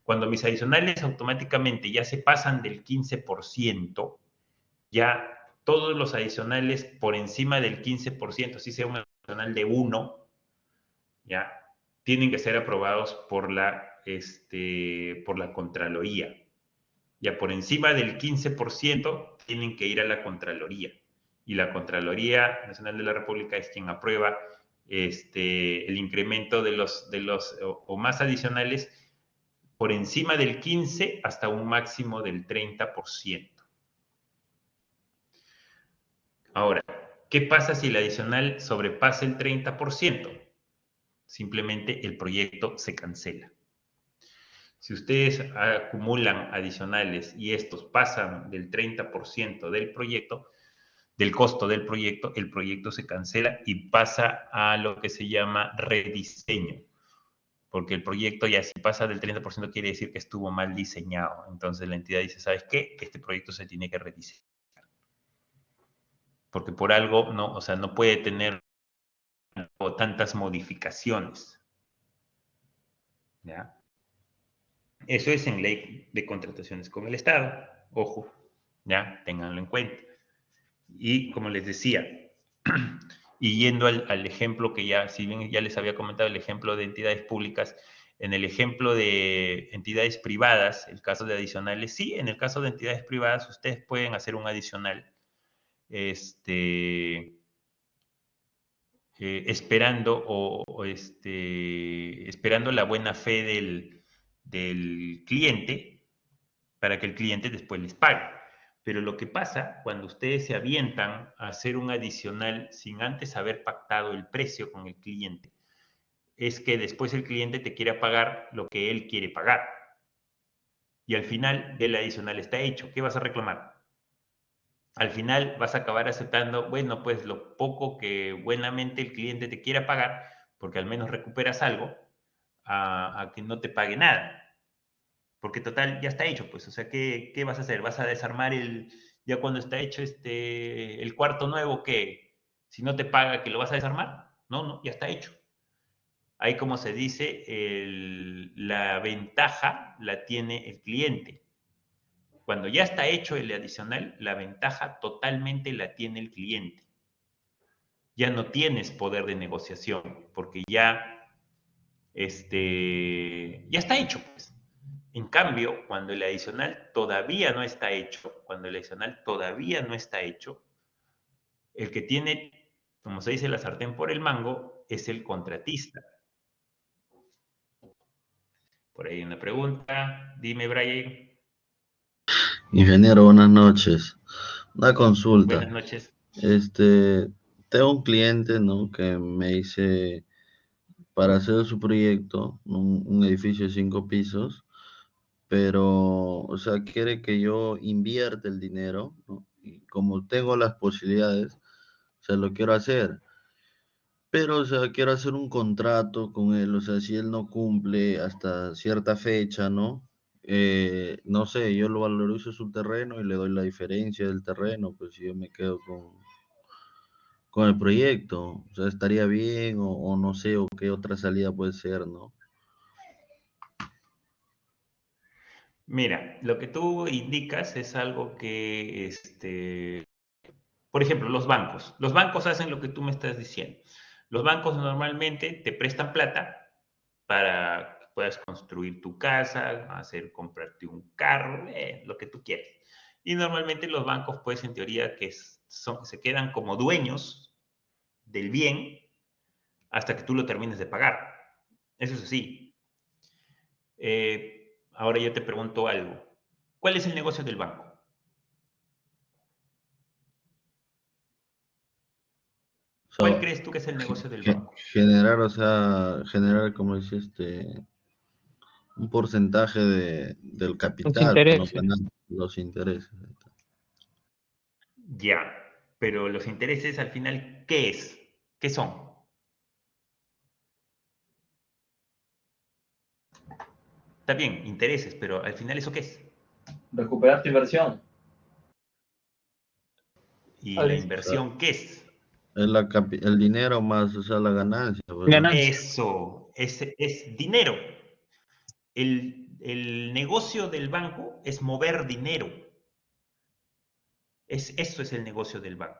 Cuando mis adicionales automáticamente ya se pasan del 15%, ya todos los adicionales por encima del 15%, si sea un adicional de 1, ya tienen que ser aprobados por la Contraloría. Ya por encima del 15% tienen que ir a la Contraloría. Y la Contraloría Nacional de la República es quien aprueba el incremento de los o más adicionales por encima del 15 hasta un máximo del 30%. Ahora, ¿qué pasa si el adicional sobrepasa el 30%? Simplemente el proyecto se cancela. Si ustedes acumulan adicionales y estos pasan del 30% del proyecto, del costo del proyecto, el proyecto se cancela y pasa a lo que se llama rediseño. Porque el proyecto ya si pasa del 30% quiere decir que estuvo mal diseñado. Entonces la entidad dice, ¿sabes qué? Este proyecto se tiene que rediseñar. Porque por algo, no, o sea, no puede tener tantas modificaciones. ¿Ya? Eso es en ley de contrataciones con el Estado. Ojo, ya, ténganlo en cuenta. Y como les decía, y yendo al ejemplo que ya, si bien ya les había comentado el ejemplo de entidades públicas, en el ejemplo de entidades privadas, el caso de adicionales, sí, en el caso de entidades privadas ustedes pueden hacer un adicional, esperando la buena fe del cliente para que el cliente después les pague. Pero lo que pasa cuando ustedes se avientan a hacer un adicional sin antes haber pactado el precio con el cliente, es que después el cliente te quiere pagar lo que él quiere pagar. Y al final del adicional está hecho. ¿Qué vas a reclamar? Al final vas a acabar aceptando, bueno, pues lo poco que buenamente el cliente te quiera pagar, porque al menos recuperas algo, a que no te pague nada. Porque total, ya está hecho, pues, o sea, ¿qué vas a hacer? ¿Vas a desarmar ya cuando está hecho el cuarto nuevo, que si no te paga, que lo vas a desarmar? No, ya está hecho. Ahí, como se dice, la ventaja la tiene el cliente. Cuando ya está hecho el adicional, la ventaja totalmente la tiene el cliente. Ya no tienes poder de negociación, porque ya está hecho, pues. En cambio, cuando el adicional todavía no está hecho, el que tiene, como se dice, la sartén por el mango, es el contratista. Por ahí una pregunta. Dime, Brian. Ingeniero, buenas noches. Una consulta. Buenas noches. Tengo un cliente, ¿no?, que me dice para hacer su proyecto, un edificio de 5 pisos, pero, o sea, quiere que yo invierta el dinero, ¿no? Y como tengo las posibilidades, o sea, lo quiero hacer. Pero, o sea, quiero hacer un contrato con él, o sea, si él no cumple hasta cierta fecha, ¿no? No sé, yo lo valorizo su terreno y le doy la diferencia del terreno, pues yo me quedo con el proyecto. O sea, estaría bien o no sé, o qué otra salida puede ser, ¿no? Mira, lo que tú indicas es algo que, por ejemplo, los bancos. Los bancos hacen lo que tú me estás diciendo. Los bancos normalmente te prestan plata para que puedas construir tu casa, comprarte un carro, lo que tú quieras. Y normalmente los bancos, pues en teoría, se quedan como dueños del bien hasta que tú lo termines de pagar. Eso es así. Ahora yo te pregunto algo. ¿Cuál es el negocio del banco? O ¿Cuál sea, crees tú que es el negocio del banco? generar, o sea, generar, como dice, un porcentaje del Los capital, pues, no intereses. ganar los intereses. Ya, pero los intereses al final, ¿qué es? ¿Qué son? Está bien, intereses, pero al final, ¿eso qué es? Recuperar tu inversión. ¿Y la Al- O sea, inversión qué es? es el dinero más, o sea, la ganancia, pues, ¿no? Ganancia. Eso, es dinero. El negocio del banco es mover dinero. Eso es el negocio del banco.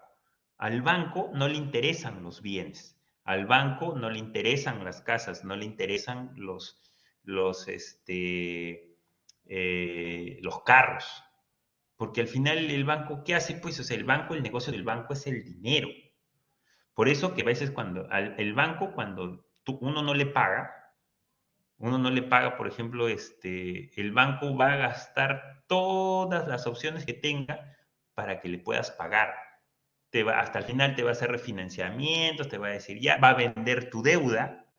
Al banco no le interesan los bienes. Al banco no le interesan las casas, no le interesan los carros. Porque al final el banco, ¿qué hace? Pues, o sea, el negocio del banco es el dinero. Por eso que a veces el banco, cuando uno no le paga, por ejemplo, el banco va a gastar todas las opciones que tenga para que le puedas pagar. Hasta el final te va a hacer refinanciamientos, te va a decir, ya, va a vender tu deuda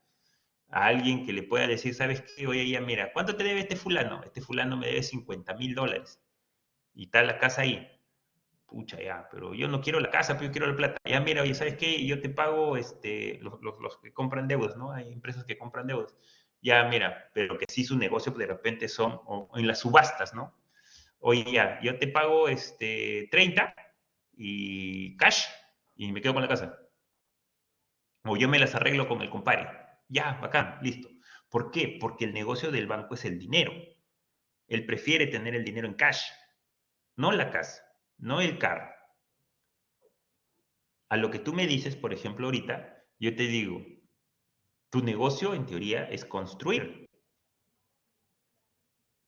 a alguien que le pueda decir, ¿sabes qué? Oye, ya, mira, ¿cuánto te debe este fulano? Este fulano me debe $50,000 y está la casa ahí. Pucha, ya, pero yo no quiero la casa, pero yo quiero la plata. Ya, mira, oye, ¿sabes qué? Yo te pago los que compran deudas, ¿no? Hay empresas que compran deudas. Ya, mira, pero que sí su negocio de repente son, o en las subastas, ¿no? Oye, ya, yo te pago 30 y cash y me quedo con la casa. O yo me las arreglo con el compadre. Ya, bacán, listo. ¿Por qué? Porque el negocio del banco es el dinero. Él prefiere tener el dinero en cash, no la casa, no el carro. A lo que tú me dices, por ejemplo, ahorita, yo te digo, tu negocio en teoría es construir.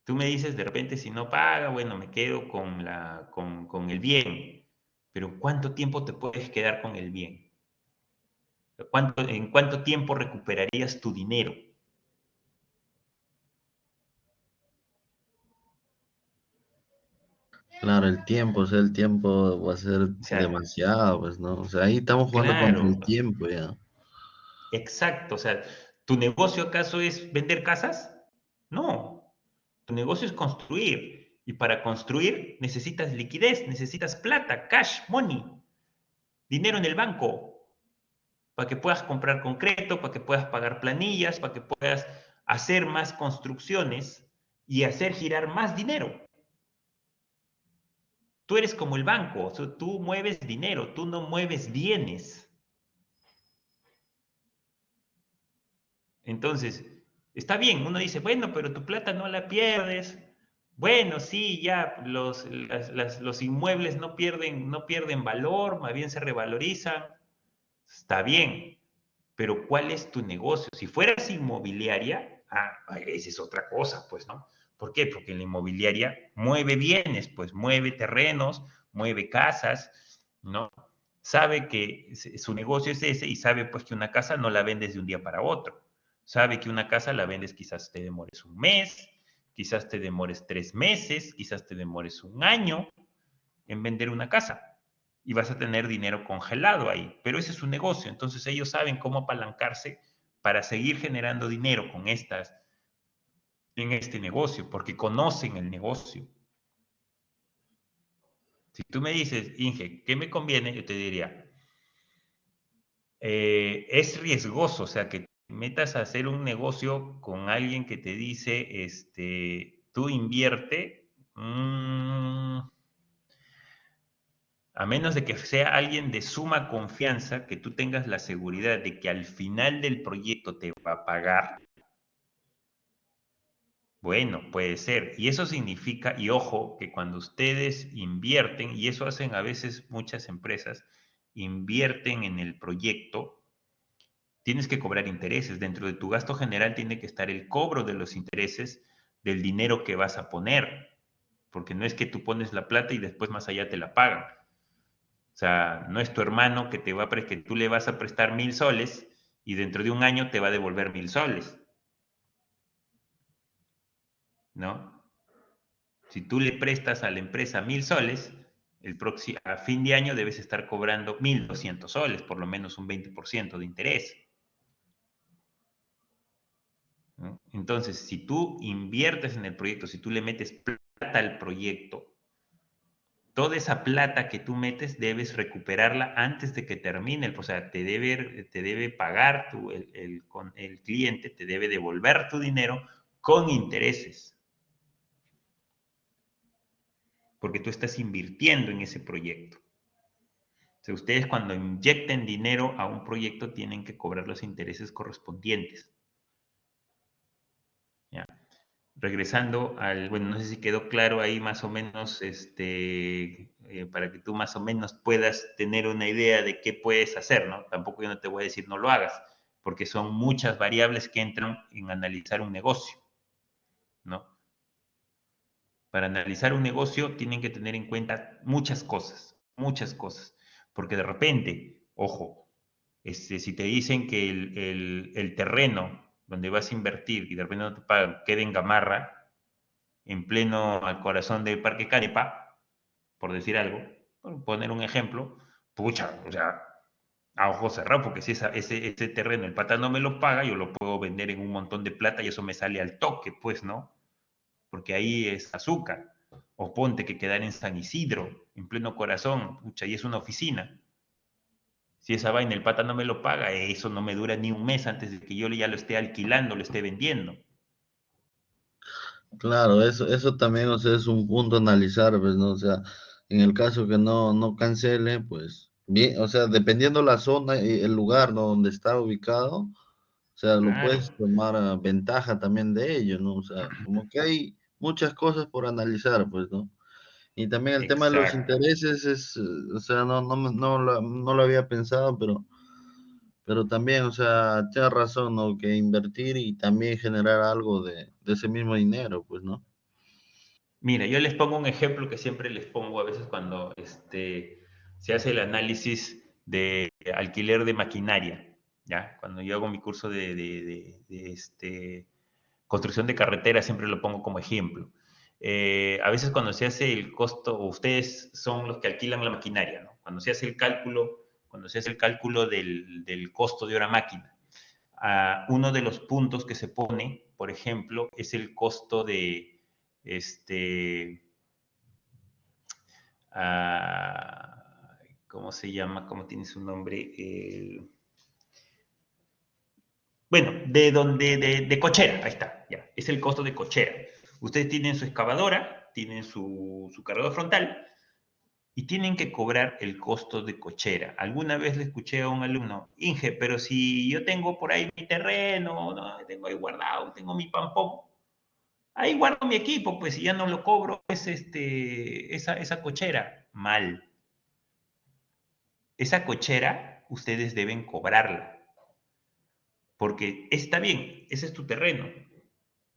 Tú me dices de repente, si no paga, bueno, me quedo con el bien. Pero ¿cuánto tiempo te puedes quedar con el bien? ¿En cuánto tiempo recuperarías tu dinero? Claro, el tiempo, o sea, el tiempo va a ser O sea, demasiado, pues, ¿no? O sea, ahí estamos jugando contra claro, el tiempo ya. exacto. O sea, ¿tu negocio acaso es vender casas? No, tu negocio es construir. Y para construir necesitas liquidez, necesitas plata, cash, money, dinero en el banco, para que puedas comprar concreto, para que puedas pagar planillas, para que puedas hacer más construcciones y hacer girar más dinero. Tú eres como el banco, o sea, tú mueves dinero, tú no mueves bienes. Entonces, está bien, uno dice, bueno, pero tu plata no la pierdes. Bueno, sí, ya los inmuebles no pierden valor, más bien se revalorizan. Está bien, pero ¿cuál es tu negocio? Si fueras inmobiliaria, esa es otra cosa, pues, ¿no? ¿Por qué? Porque la inmobiliaria mueve bienes, pues mueve terrenos, mueve casas, ¿no? Sabe que su negocio es ese y sabe pues que una casa no la vendes de un día para otro. Sabe que una casa la vendes, quizás te demores un mes, quizás te demores 3 meses, quizás te demores un año en vender una casa y vas a tener dinero congelado ahí, pero ese es su negocio, entonces ellos saben cómo apalancarse para seguir generando dinero en este negocio, porque conocen el negocio. Si tú me dices, Inge, ¿qué me conviene? Yo te diría, es riesgoso, o sea, que te metas a hacer un negocio con alguien que te dice, tú invierte, A menos de que sea alguien de suma confianza, que tú tengas la seguridad de que al final del proyecto te va a pagar, bueno, puede ser. Y eso significa, y ojo, que cuando ustedes invierten, y eso hacen a veces muchas empresas, invierten en el proyecto, tienes que cobrar intereses. Dentro de tu gasto general tiene que estar el cobro de los intereses del dinero que vas a poner. Porque no es que tú pones la plata y después más allá te la pagan. O sea, no es tu hermano que te va a que tú le vas a prestar 1.000 soles y dentro de un año te va a devolver 1.000 soles, ¿no? Si tú le prestas a la empresa 1.000 soles, a fin de año debes estar cobrando 1.200 soles, por lo menos un 20% de interés, ¿no? Entonces, si tú inviertes en el proyecto, si tú le metes plata al proyecto, toda esa plata que tú metes debes recuperarla antes de que termine, o sea, te debe pagar el cliente, te debe devolver tu dinero con intereses, porque tú estás invirtiendo en ese proyecto. O sea, ustedes cuando inyecten dinero a un proyecto tienen que cobrar los intereses correspondientes. ¿Ya? Regresando bueno, no sé si quedó claro ahí más o menos, para que tú más o menos puedas tener una idea de qué puedes hacer, ¿no? Tampoco yo no te voy a decir no lo hagas, porque son muchas variables que entran en analizar un negocio, ¿no? Para analizar un negocio tienen que tener en cuenta muchas cosas, porque de repente, ojo, si te dicen que el terreno donde vas a invertir y de repente no te pagan, queda en Gamarra, en pleno al corazón del Parque Canepa, por decir algo, por poner un ejemplo, pucha, o sea, a ojos cerrados, porque si ese terreno el pata no me lo paga, yo lo puedo vender en un montón de plata y eso me sale al toque, pues, ¿no? Porque ahí es azúcar. O ponte que quedar en San Isidro, en pleno corazón, pucha, y es una oficina. Si esa vaina el pata no me lo paga, eso no me dura ni un mes antes de que yo ya lo esté alquilando, lo esté vendiendo. Claro, eso también, o sea, es un punto a analizar, pues, ¿no? O sea, en el caso que no cancele, pues, bien, o sea, dependiendo la zona y el lugar, ¿no? Donde está ubicado, o sea, lo Claro, puedes tomar ventaja también de ello, ¿no? O sea, como que hay muchas cosas por analizar, pues, ¿no? Y también el tema de los exacto. intereses es, o sea, no lo había pensado, pero también, o sea, tienes razón, ¿no? Que invertir y también generar algo de ese mismo dinero, pues, ¿no? Mira, yo les pongo un ejemplo que siempre les pongo a veces cuando se hace el análisis de alquiler de maquinaria, ¿ya? Cuando yo hago mi curso de construcción de carretera, siempre lo pongo como ejemplo. A veces cuando se hace el costo, o ustedes son los que alquilan la maquinaria, ¿no? Cuando se hace el cálculo del costo de hora máquina, uno de los puntos que se pone, por ejemplo, es el costo de, este, ¿cómo se llama? ¿Cómo tiene su nombre? Bueno, de cochera, ahí está, ya, es el costo de cochera. Ustedes tienen su excavadora, tienen su cargador frontal y tienen que cobrar el costo de cochera. Alguna vez le escuché a un alumno, Inge, pero si yo tengo por ahí mi terreno, ¿no? Tengo ahí guardado, tengo mi pampón, ahí guardo mi equipo, pues si ya no lo cobro, es esa cochera. Mal. Esa cochera ustedes deben cobrarla, porque está bien, ese es tu terreno,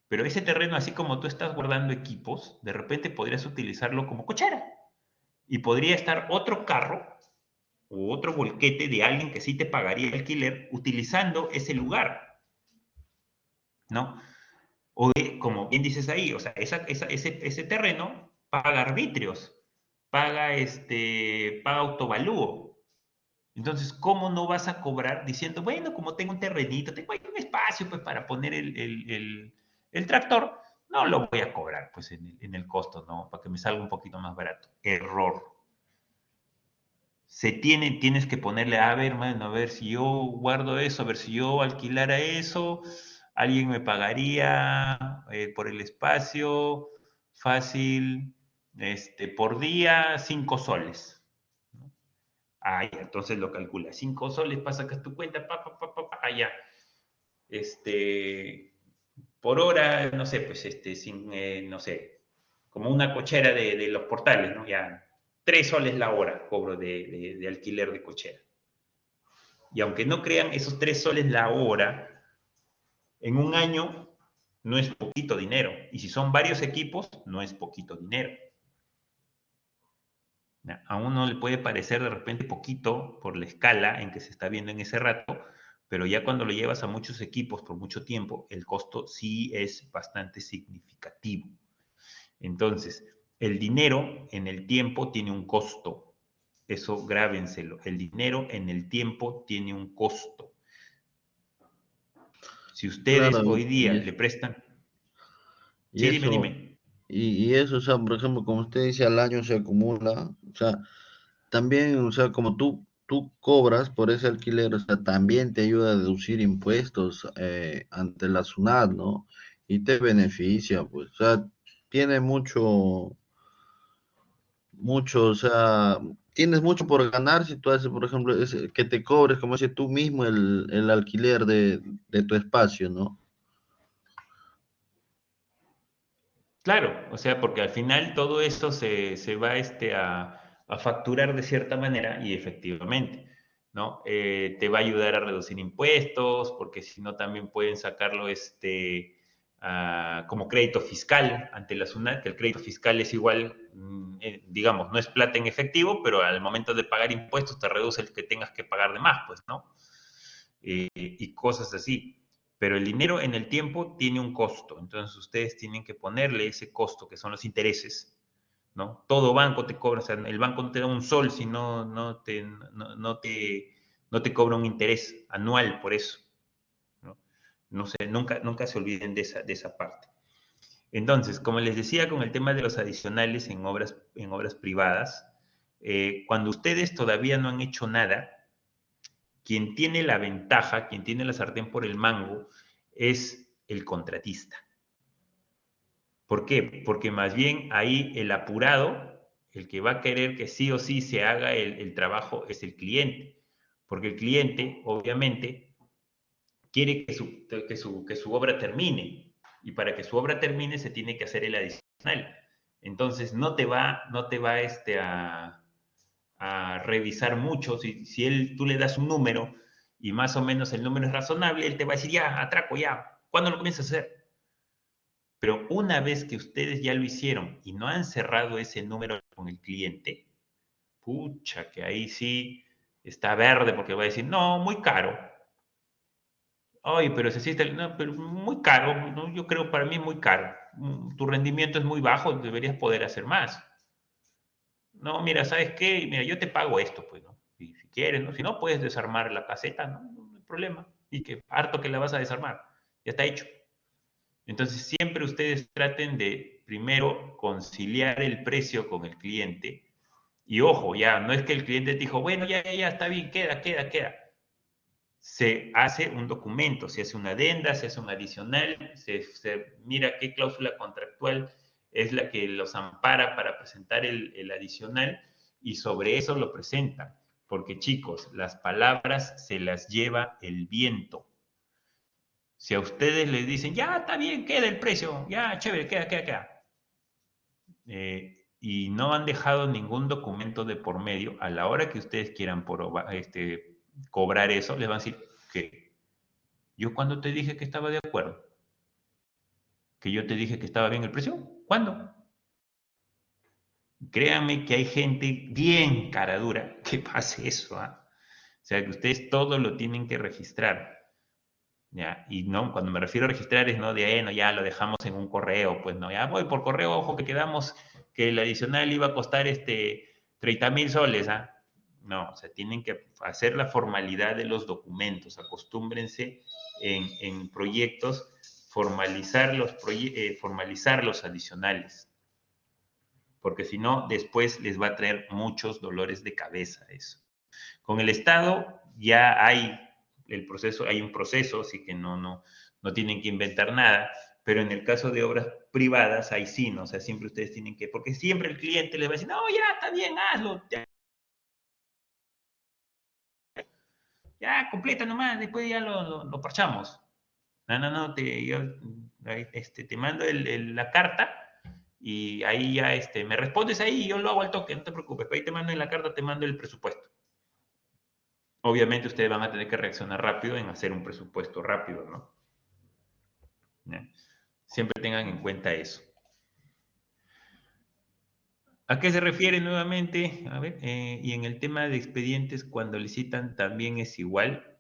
pero ese terreno, así como tú estás guardando equipos, de repente podrías utilizarlo como cochera y podría estar otro carro o otro volquete de alguien que sí te pagaría el alquiler utilizando ese lugar, ¿no? O como bien dices ahí, o sea, ese terreno paga arbitrios, paga autovalúo. Entonces, ¿cómo no vas a cobrar diciendo, bueno, como tengo un terrenito, tengo ahí un espacio pues, para poner el tractor, no lo voy a cobrar pues en el costo, ¿no? Para que me salga un poquito más barato. Error. Tienes que ponerle, a ver, mano, a ver si yo guardo eso, a ver si yo alquilara eso, alguien me pagaría por el espacio fácil, por día 5 soles. entonces lo calcula. 5 soles, sacas tu cuenta, allá. Por hora, no sé, pues, no sé, como una cochera de los portales, ¿no? Ya, 3 soles la hora cobro de alquiler de cochera. Y aunque no crean, esos 3 soles la hora, en un año no es poquito dinero. Y si son varios equipos, no es poquito dinero. A uno le puede parecer de repente poquito por la escala en que se está viendo en ese rato, pero ya cuando lo llevas a muchos equipos por mucho tiempo, el costo sí es bastante significativo. Entonces, el dinero en el tiempo tiene un costo. Eso grábenselo. El dinero en el tiempo tiene un costo. Si ustedes Claro, hoy día le prestan... y Sí, dime, eso, dime. y eso, o sea, por ejemplo, como usted dice, al año se acumula, o sea, también, o sea, como tú cobras por ese alquiler, o sea, también te ayuda a deducir impuestos ante la SUNAT, ¿no? Y te beneficia, pues, o sea, tiene mucho, o sea, tienes mucho por ganar si tú haces, por ejemplo, que te cobres, como dices tú mismo, el alquiler de tu espacio, ¿no? Claro, o sea, porque al final todo esto se va a facturar de cierta manera y efectivamente, ¿no? Te va a ayudar a reducir impuestos, porque si no también pueden sacarlo como crédito fiscal ante la SUNAT, que el crédito fiscal es igual, digamos, no es plata en efectivo, pero al momento de pagar impuestos te reduce el que tengas que pagar de más, pues, ¿no? Y cosas así. Pero el dinero en el tiempo tiene un costo, entonces ustedes tienen que ponerle ese costo, que son los intereses, ¿no? Todo banco te cobra, o sea, el banco no te da un sol si no te cobra un interés anual por eso, ¿no? No sé, nunca se olviden de esa parte. Entonces, como les decía, con el tema de los adicionales en obras privadas, cuando ustedes todavía no han hecho nada, quien tiene la ventaja, quien tiene la sartén por el mango, es el contratista. ¿Por qué? Porque más bien ahí el apurado, el que va a querer que sí o sí se haga el trabajo es el cliente. Porque el cliente, obviamente, quiere que su obra termine. Y para que su obra termine se tiene que hacer el adicional. Entonces no te va a revisar mucho. Si tú le das un número y más o menos el número es razonable, él te va a decir, ya, atraco, ya. ¿Cuándo lo comienzas a hacer? Pero una vez que ustedes ya lo hicieron y no han cerrado ese número con el cliente, pucha, que ahí sí está verde porque va a decir, no, muy caro. Oye, pero si existe, no, pero muy caro, ¿no? Yo creo para mí muy caro. Tu rendimiento es muy bajo, deberías poder hacer más. No, mira, ¿sabes qué? Mira, yo te pago esto, pues, ¿no? Y si quieres, ¿no? Si no, puedes desarmar la caseta, ¿no? No hay problema. Y que harto que la vas a desarmar. Ya está hecho. Entonces, siempre ustedes traten de primero conciliar el precio con el cliente. Y ojo, ya, no es que el cliente te dijo, bueno, ya, está bien, queda. Se hace un documento, se hace una adenda, se hace un adicional, se mira qué cláusula contractual es la que los ampara para presentar el adicional y sobre eso lo presentan. Porque chicos, las palabras se las lleva el viento. Si a ustedes les dicen, ya está bien, queda el precio, ya chévere, queda. Y no han dejado ningún documento de por medio, a la hora que ustedes quieran cobrar eso, les van a decir que yo cuando te dije que estaba de acuerdo, que yo te dije que estaba bien el precio, ¿cuándo? Créanme que hay gente bien cara dura que pase eso, ¿ah? O sea, que ustedes todo lo tienen que registrar. ¿Ya? Y no, cuando me refiero a registrar es no de, no, ya lo dejamos en un correo, pues no, ya voy por correo, ojo que quedamos que el adicional iba a costar 30,000 soles, ¿ah? No, o sea, tienen que hacer la formalidad de los documentos, acostúmbrense en proyectos formalizar los adicionales, porque si no, después les va a traer muchos dolores de cabeza eso. Con el Estado ya hay un proceso, así que no tienen que inventar nada, pero en el caso de obras privadas, ahí sí, ¿no? O sea, siempre ustedes tienen que, porque siempre el cliente les va a decir, no, ya, está bien, hazlo, ya, Ya, completa nomás, después ya lo parchamos. No, te mando la carta y ahí ya me respondes ahí y yo lo hago al toque, no te preocupes. Ahí te mando en la carta, te mando el presupuesto. Obviamente ustedes van a tener que reaccionar rápido en hacer un presupuesto rápido, ¿no? ¿Ya? Siempre tengan en cuenta eso. ¿A qué se refiere nuevamente? A ver, y en el tema de expedientes, cuando licitan también es igual.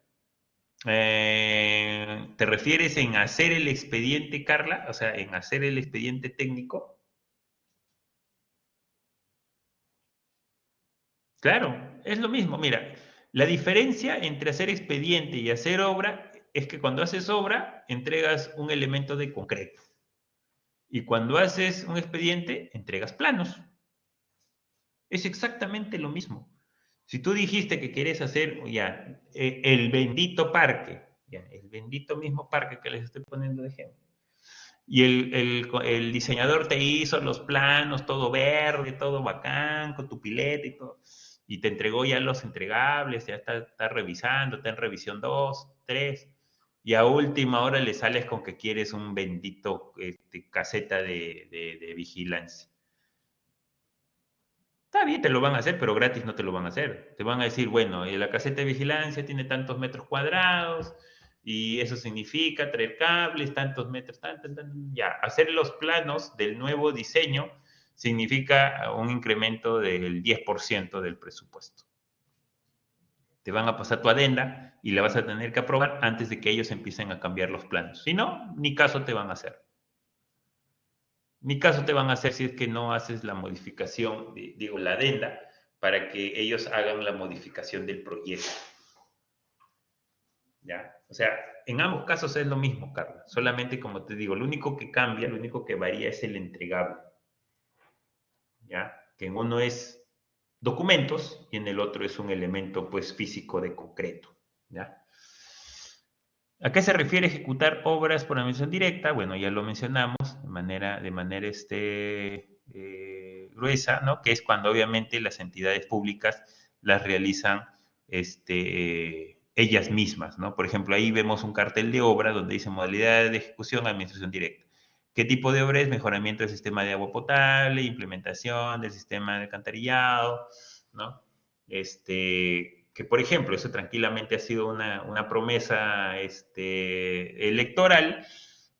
¿Te refieres en hacer el expediente, Carla? O sea, en hacer el expediente técnico. Claro, es lo mismo. Mira, la diferencia entre hacer expediente y hacer obra es que cuando haces obra entregas un elemento de concreto y cuando haces un expediente entregas planos. Es exactamente lo mismo. Si tú dijiste que quieres hacer ya el bendito parque, ya, el bendito mismo parque que les estoy poniendo de ejemplo, y el diseñador te hizo los planos, todo verde, todo bacán, con tu pileta y todo, y te entregó ya los entregables, ya está revisando, está en revisión 2, 3, y a última hora le sales con que quieres un bendito caseta de vigilancia. Está bien, te lo van a hacer, pero gratis no te lo van a hacer. Te van a decir, bueno, la caseta de vigilancia tiene tantos metros cuadrados y eso significa traer cables, tantos metros, ya. Hacer los planos del nuevo diseño significa un incremento del 10% del presupuesto. Te van a pasar tu adenda y la vas a tener que aprobar antes de que ellos empiecen a cambiar los planos. Si no, ni caso te van a hacer. Ni caso te van a hacer si es que no haces la modificación, digo, la adenda, para que ellos hagan la modificación del proyecto. ¿Ya? O sea, en ambos casos es lo mismo, Carla. Solamente, como te digo, lo único que cambia, lo único que varía es el entregable. ¿Ya? Que en uno es documentos y en el otro es un elemento, pues, físico de concreto. ¿Ya? ¿A qué se refiere ejecutar obras por emisión directa? Bueno, ya lo mencionamos de manera gruesa, ¿no? Que es cuando obviamente las entidades públicas las realizan ellas mismas, ¿no? Por ejemplo, ahí vemos un cartel de obra donde dice modalidad de ejecución, administración directa. ¿Qué tipo de obra es? Mejoramiento del sistema de agua potable, implementación del sistema de alcantarillado, ¿no? Que por ejemplo, eso tranquilamente ha sido una promesa electoral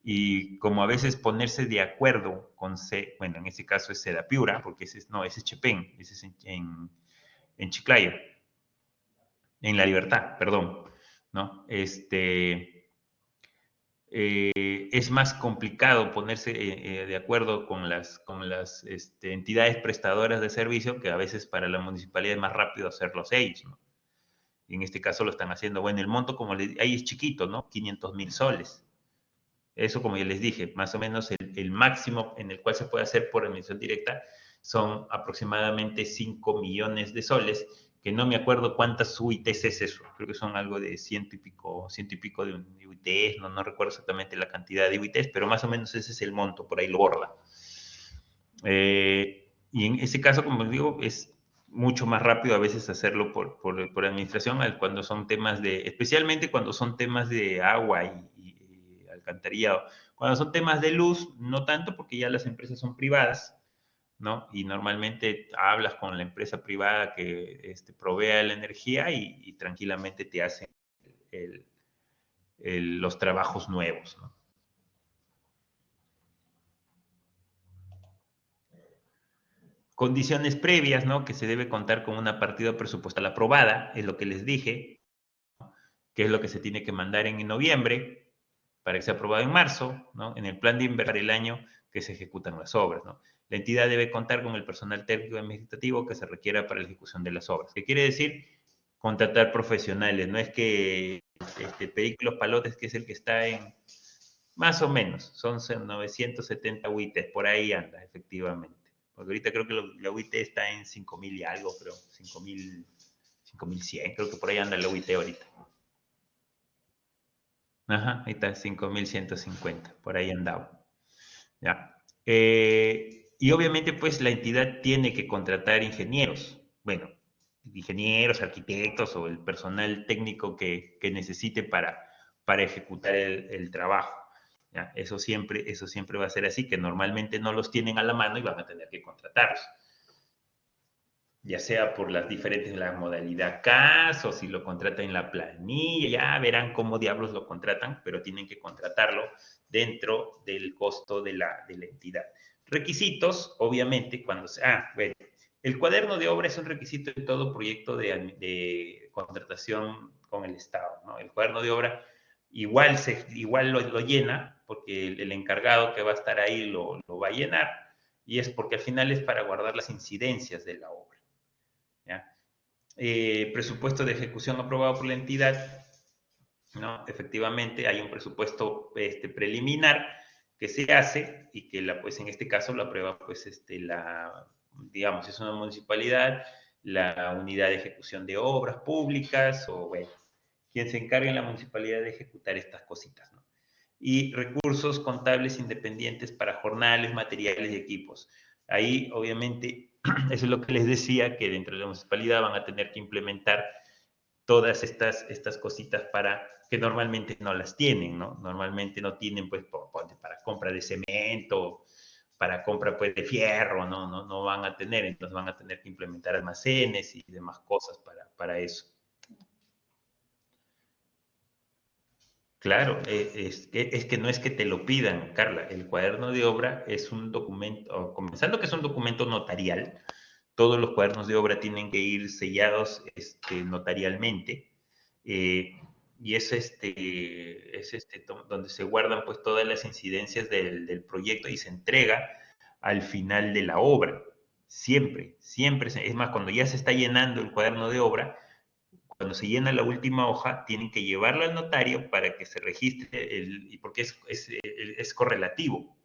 y como a veces ponerse de acuerdo con, bueno, en este caso es Sedapiura, porque ese es Chepén, ese es en Chiclayo, en La Libertad, perdón, ¿no? Es más complicado ponerse de acuerdo con las entidades prestadoras de servicio que a veces para la municipalidad es más rápido hacerlo ellos, ¿no? Y en este caso lo están haciendo. Bueno, el monto como ahí es chiquito, ¿no? 500.000 soles. Eso, como ya les dije, más o menos el máximo en el cual se puede hacer por emisión directa son aproximadamente 5 millones de soles, que no me acuerdo cuántas UITs es eso. Creo que son algo de ciento y pico de UITs, no recuerdo exactamente la cantidad de UITs, pero más o menos ese es el monto, por ahí lo borda. Y en ese caso, como les digo, es mucho más rápido a veces hacerlo por administración cuando son temas especialmente cuando son temas de agua y alcantarillado. Cuando son temas de luz, no tanto porque ya las empresas son privadas, ¿no? Y normalmente hablas con la empresa privada que provea la energía y tranquilamente te hacen los trabajos nuevos, ¿no? Condiciones previas, ¿no? Que se debe contar con una partida presupuestal aprobada, es lo que les dije, que es lo que se tiene que mandar en noviembre para que sea aprobado en marzo, ¿no? En el plan de inversión del año que se ejecutan las obras, ¿no? La entidad debe contar con el personal técnico y administrativo que se requiera para la ejecución de las obras. ¿Qué quiere decir? Contratar profesionales, no es que Periclos Palotes, que es el que está en, más o menos, son 970 UITs, por ahí anda, efectivamente. Porque ahorita creo que la UIT está en 5.000 y algo, creo, 5.100, creo que por ahí anda la UIT ahorita. Ajá, ahí está, 5.150, por ahí andaba. Ya. Y obviamente, pues, la entidad tiene que contratar ingenieros. Bueno, ingenieros, arquitectos o el personal técnico que necesite para ejecutar el trabajo. ¿Ya? Eso siempre va a ser así, que normalmente no los tienen a la mano y van a tener que contratarlos. Ya sea por las diferentes, la modalidad CAS o si lo contratan en la planilla, ya verán cómo diablos lo contratan, pero tienen que contratarlo dentro del costo de la entidad. Requisitos, obviamente, cuando se... bueno, el cuaderno de obra es un requisito de todo proyecto de contratación con el Estado, ¿no? El cuaderno de obra igual lo llena, porque el encargado que va a estar ahí lo va a llenar, y es porque al final es para guardar las incidencias de la obra. ¿Ya? Presupuesto de ejecución aprobado por la entidad, ¿no? Efectivamente hay un presupuesto preliminar que se hace y que pues en este caso lo aprueba pues digamos, es una municipalidad, la unidad de ejecución de obras públicas o bueno, quien se encargue en la municipalidad de ejecutar estas cositas, ¿no? Y recursos contables independientes para jornales, materiales y equipos. Ahí, obviamente, eso es lo que les decía, que dentro de la municipalidad van a tener que implementar todas estas cositas para que normalmente no las tienen, ¿no? Normalmente no tienen, pues, para compra de cemento, para compra, pues, de fierro, no van a tener, entonces van a tener que implementar almacenes y demás cosas para eso. Claro, es que no es que te lo pidan, Carla. El cuaderno de obra es un documento, comenzando que es un documento notarial. Todos los cuadernos de obra tienen que ir sellados notarialmente. Y es donde se guardan pues todas las incidencias del proyecto y se entrega al final de la obra. Siempre, siempre. Es más, cuando ya se está llenando el cuaderno de obra, cuando se llena la última hoja, tienen que llevarlo al notario para que se registre, porque es correlativo,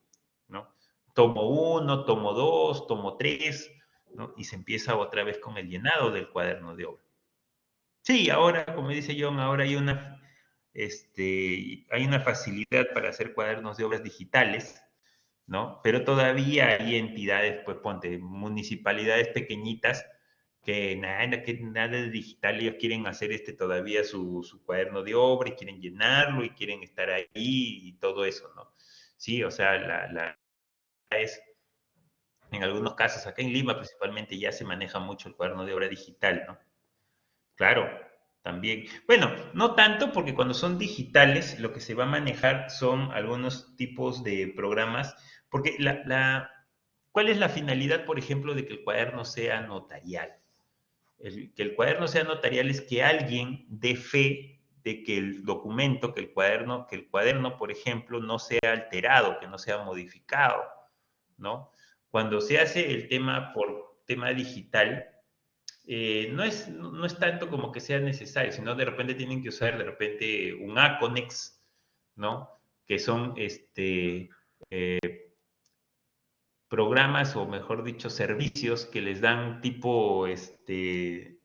¿no? Tomo 1, tomo 2, tomo 3, ¿no? Y se empieza otra vez con el llenado del cuaderno de obra. Sí, ahora, como dice John, ahora hay una facilidad para hacer cuadernos de obras digitales, ¿no? Pero todavía hay entidades, pues ponte, municipalidades pequeñitas que nada de digital, ellos quieren hacer todavía su cuaderno de obra y quieren llenarlo y quieren estar ahí y todo eso, ¿no? Sí, o sea, es, en algunos casos, acá en Lima principalmente ya se maneja mucho el cuaderno de obra digital, ¿no? Claro, también. Bueno, no tanto porque cuando son digitales lo que se va a manejar son algunos tipos de programas, porque ¿cuál es la finalidad, por ejemplo, de que el cuaderno sea notarial? Que el cuaderno sea notarial es que alguien dé fe de que el documento, que el cuaderno, por ejemplo, no sea alterado, que no sea modificado, ¿no? Cuando se hace el tema por tema digital, no es tanto como que sea necesario, sino de repente tienen que usar de repente un Aconex, ¿no? Que son programas o mejor dicho servicios que les dan tipo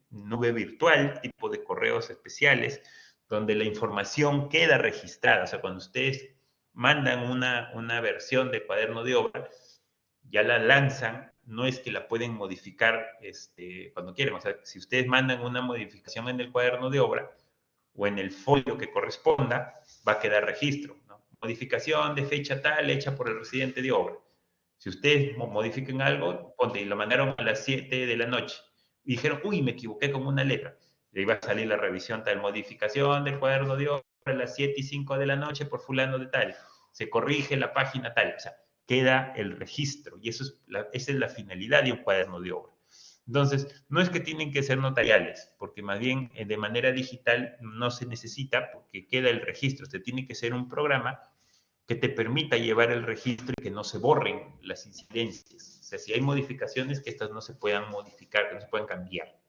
nube virtual, tipo de correos especiales, donde la información queda registrada. O sea, cuando ustedes mandan una versión de cuaderno de obra, ya la lanzan, no es que la pueden modificar cuando quieren. O sea, si ustedes mandan una modificación en el cuaderno de obra o en el folio que corresponda, va a quedar registro, ¿no? Modificación de fecha tal hecha por el residente de obra. Si ustedes modifican algo, ponte, y lo mandaron a las 7 de la noche, y dijeron, uy, me equivoqué con una letra, le iba a salir la revisión tal, modificación del cuaderno de obra a las 7:05 de la noche por fulano de tal, se corrige la página tal, o sea, queda el registro, y esa es la finalidad de un cuaderno de obra. Entonces, no es que tienen que ser notariales, porque más bien de manera digital no se necesita porque queda el registro. Usted tiene que ser un programa que te permita llevar el registro y que no se borren las incidencias. O sea, si hay modificaciones, que estas no se puedan modificar, que no se puedan cambiar.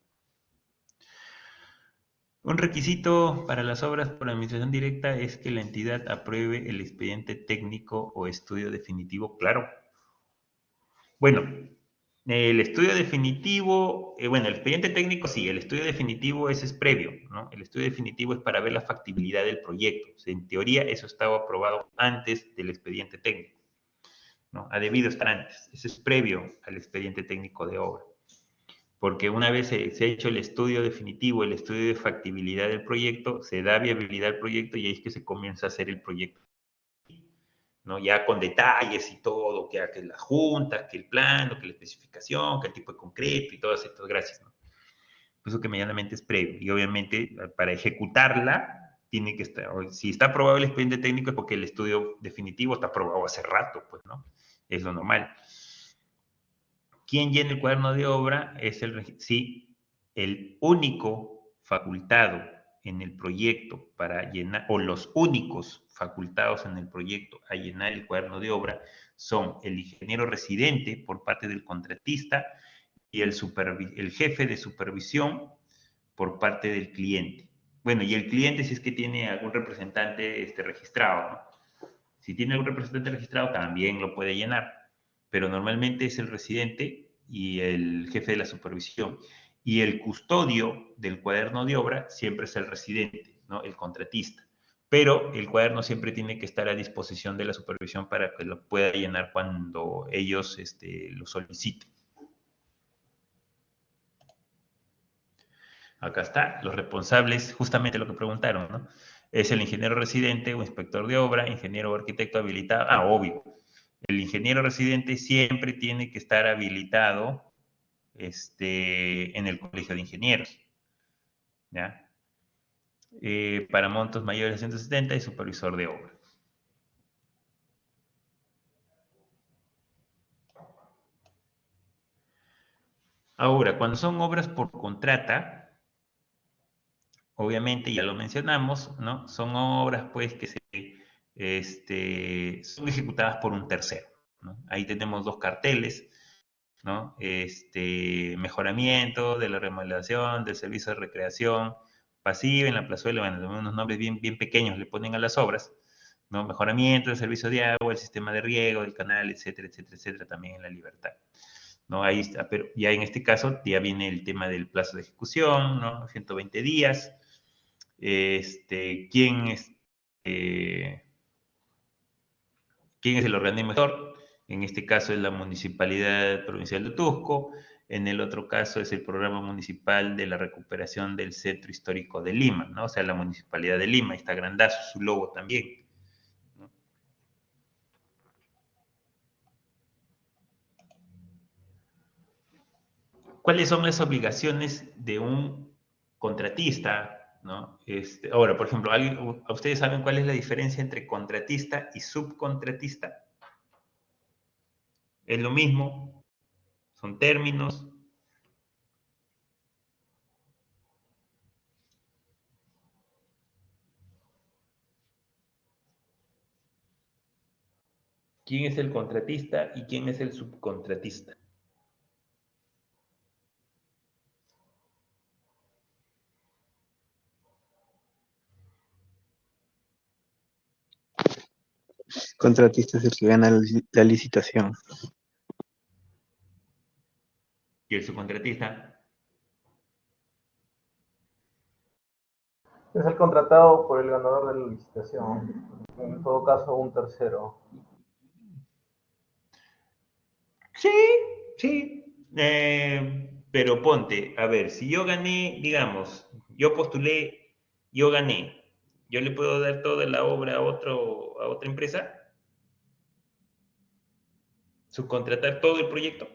Un requisito para las obras por administración directa es que la entidad apruebe el expediente técnico o estudio definitivo, claro. Bueno, el estudio definitivo, bueno, el expediente técnico sí, el estudio definitivo ese es previo, ¿no? El estudio definitivo es para ver la factibilidad del proyecto. O sea, en teoría eso estaba aprobado antes del expediente técnico, ¿no? Ha debido estar antes. Ese es previo al expediente técnico de obra. porque una vez se ha hecho el estudio definitivo, el estudio de factibilidad del proyecto, se da viabilidad al proyecto y ahí es que se comienza a hacer el proyecto, ¿no? Ya con detalles y todo, que la junta, que el plano, que la especificación, que el tipo de concreto y todas estas gracias, ¿no? Eso que medianamente es previo. Y obviamente, para ejecutarla, tiene que estar, si está aprobado el expediente técnico es porque el estudio definitivo está aprobado hace rato, pues, ¿no? Es lo normal. ¿Quién llena el cuaderno de obra? Es el único facultado en el proyecto para llenar, o los únicos facultados en el proyecto a llenar el cuaderno de obra son el ingeniero residente por parte del contratista y el jefe de supervisión por parte del cliente. Bueno, y el cliente si es que tiene algún representante registrado, ¿no? Si tiene algún representante registrado también lo puede llenar, pero normalmente es el residente y el jefe de la supervisión. Y el custodio del cuaderno de obra siempre es el residente, ¿no? El contratista. Pero el cuaderno siempre tiene que estar a disposición de la supervisión para que lo pueda llenar cuando ellos lo soliciten. Acá está, los responsables, justamente lo que preguntaron, ¿no? Es el ingeniero residente o inspector de obra, ingeniero o arquitecto habilitado. Ah, obvio. El ingeniero residente siempre tiene que estar habilitado en el colegio de ingenieros, ¿ya? Para montos mayores de 170 y supervisor de obra. Ahora, cuando son obras por contrata, obviamente ya lo mencionamos, ¿no? Son obras pues que son ejecutadas por un tercero, ¿no? Ahí tenemos dos carteles, ¿no? Mejoramiento de la remodelación, del servicio de recreación pasiva en la plazuela, bueno, unos nombres bien, bien pequeños le ponen a las obras, ¿no? Mejoramiento del servicio de agua, el sistema de riego, del canal, etcétera, etcétera, etcétera, también en La Libertad, ¿no? Ahí está, pero ya en este caso ya viene el tema del plazo de ejecución, ¿no? 120 días. ¿Quién es el organismo gestor? En este caso es la Municipalidad Provincial de Tusco, en el otro caso es el Programa Municipal de la Recuperación del Centro Histórico de Lima, ¿no? O sea, la Municipalidad de Lima, está grandazo su logo también, ¿no? ¿Cuáles son las obligaciones de un contratista, ¿no? Ahora, por ejemplo, ¿ustedes saben cuál es la diferencia entre contratista y subcontratista? ¿Es lo mismo? ¿Son términos? ¿Quién es el contratista y quién es el subcontratista? Contratista es el que gana la licitación. ¿Y el subcontratista? Es el contratado por el ganador de la licitación. En todo caso, un tercero. Sí, sí. Pero ponte, a ver, si yo gané, digamos, yo postulé, yo gané, ¿yo le puedo dar toda la obra a otra empresa? ¿Subcontratar todo el proyecto?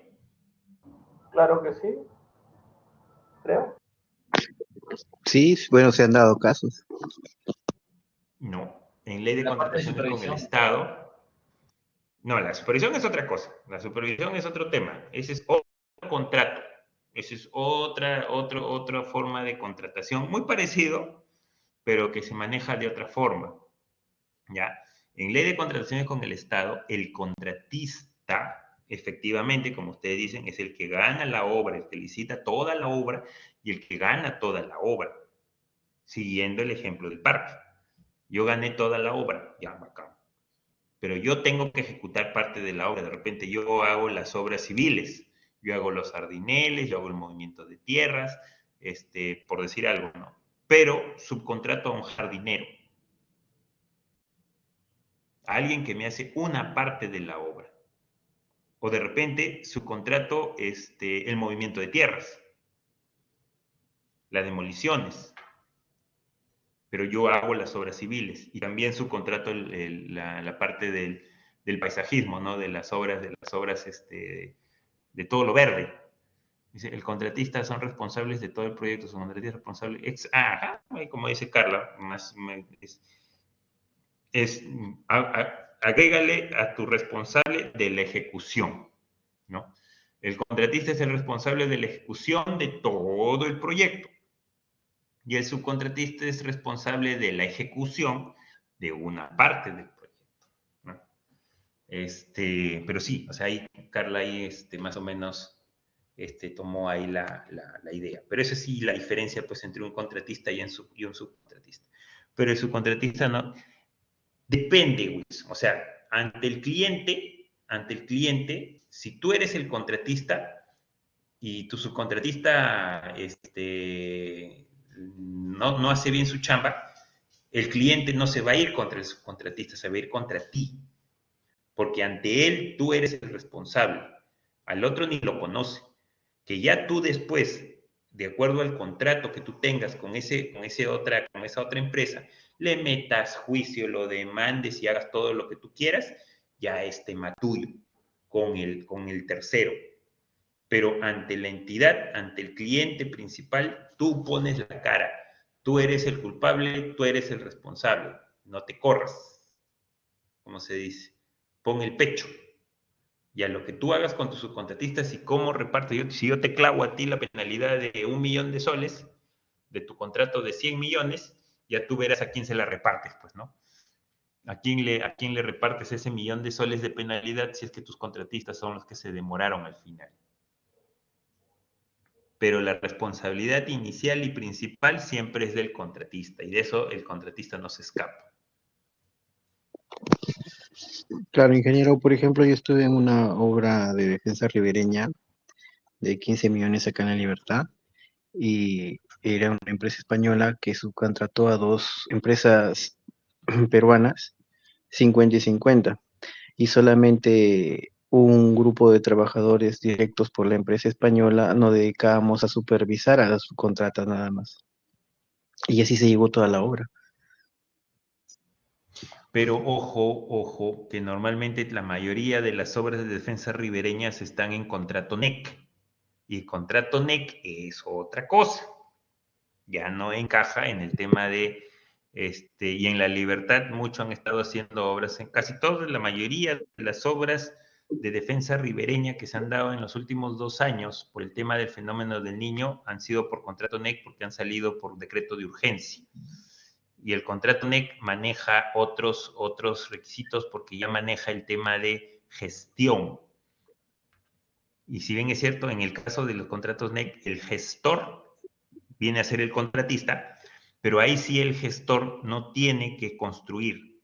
Claro que sí, creo. Sí, bueno, se han dado casos. No. En ley de La parte de contrataciones con el supervisión. Estado. No, la supervisión es otra cosa. La supervisión es otro tema. Ese es otro contrato. Esa es otra forma de contratación. Muy parecido, pero que se maneja de otra forma. ¿Ya? En ley de contrataciones con el Estado, el contratista, efectivamente, como ustedes dicen, es el que gana la obra, el que licita toda la obra y el que gana toda la obra. Siguiendo el ejemplo del parque. Yo gané toda la obra, ya, bacán. Pero yo tengo que ejecutar parte de la obra. De repente yo hago las obras civiles, yo hago los sardineles, yo hago el movimiento de tierras, por decir algo, ¿no? Pero subcontrato a un jardinero, a alguien que me hace una parte de la obra. O de repente subcontrato el movimiento de tierras. las demoliciones, pero yo hago las obras civiles y también subcontrato la parte del paisajismo, ¿no? De las obras de todo lo verde. Dice, el contratista son responsables de todo el proyecto, son contratistas responsables. Ajá, como dice Carla, agrégale a tu responsable de la ejecución, ¿no? El contratista es el responsable de la ejecución de todo el proyecto y el subcontratista es responsable de la ejecución de una parte del proyecto, ¿no? Pero sí, o sea, ahí Carla ahí más o menos tomó ahí la idea. Pero esa sí la diferencia pues entre un contratista y un subcontratista. Pero el subcontratista no, depende, Wilson. O sea, ante el cliente, si tú eres el contratista y tu subcontratista no hace bien su chamba, el cliente no se va a ir contra el subcontratista, se va a ir contra ti. Porque ante él tú eres el responsable. Al otro ni lo conoce. Que ya tú después, de acuerdo al contrato que tú tengas con esa otra empresa, le metas juicio, lo demandes y hagas todo lo que tú quieras, ya es tema tuyo con el tercero. Pero ante la entidad, ante el cliente principal, tú pones la cara. Tú eres el culpable, tú eres el responsable. No te corras, como se dice. Pon el pecho. Y a lo que tú hagas con tus subcontratistas y cómo reparto. Si yo te clavo a ti la penalidad de 1 millón de soles, de tu contrato de 100 millones, ya tú verás a quién se la repartes, pues, ¿no? ¿A quién le repartes ese 1 millón de soles de penalidad si es que tus contratistas son los que se demoraron al final? Pero la responsabilidad inicial y principal siempre es del contratista, y de eso el contratista no se escapa. Claro, ingeniero, por ejemplo, yo estuve en una obra de defensa ribereña de 15 millones acá en La Libertad y era una empresa española que subcontrató a 2 empresas peruanas, 50 y 50, y solamente un grupo de trabajadores directos por la empresa española nos dedicábamos a supervisar a las subcontratas nada más. Y así se llevó toda la obra. Pero ojo, que normalmente la mayoría de las obras de defensa ribereñas están en contrato NEC. Y contrato NEC es otra cosa. Ya no encaja en el tema de, y en La Libertad mucho han estado haciendo obras, en casi toda la mayoría de las obras de defensa ribereña que se han dado en los últimos 2 años por el tema del fenómeno del Niño han sido por contrato NEC porque han salido por decreto de urgencia. Y el contrato NEC maneja otros requisitos porque ya maneja el tema de gestión. Y si bien es cierto, en el caso de los contratos NEC, el gestor viene a ser el contratista, pero ahí sí el gestor no tiene que construir.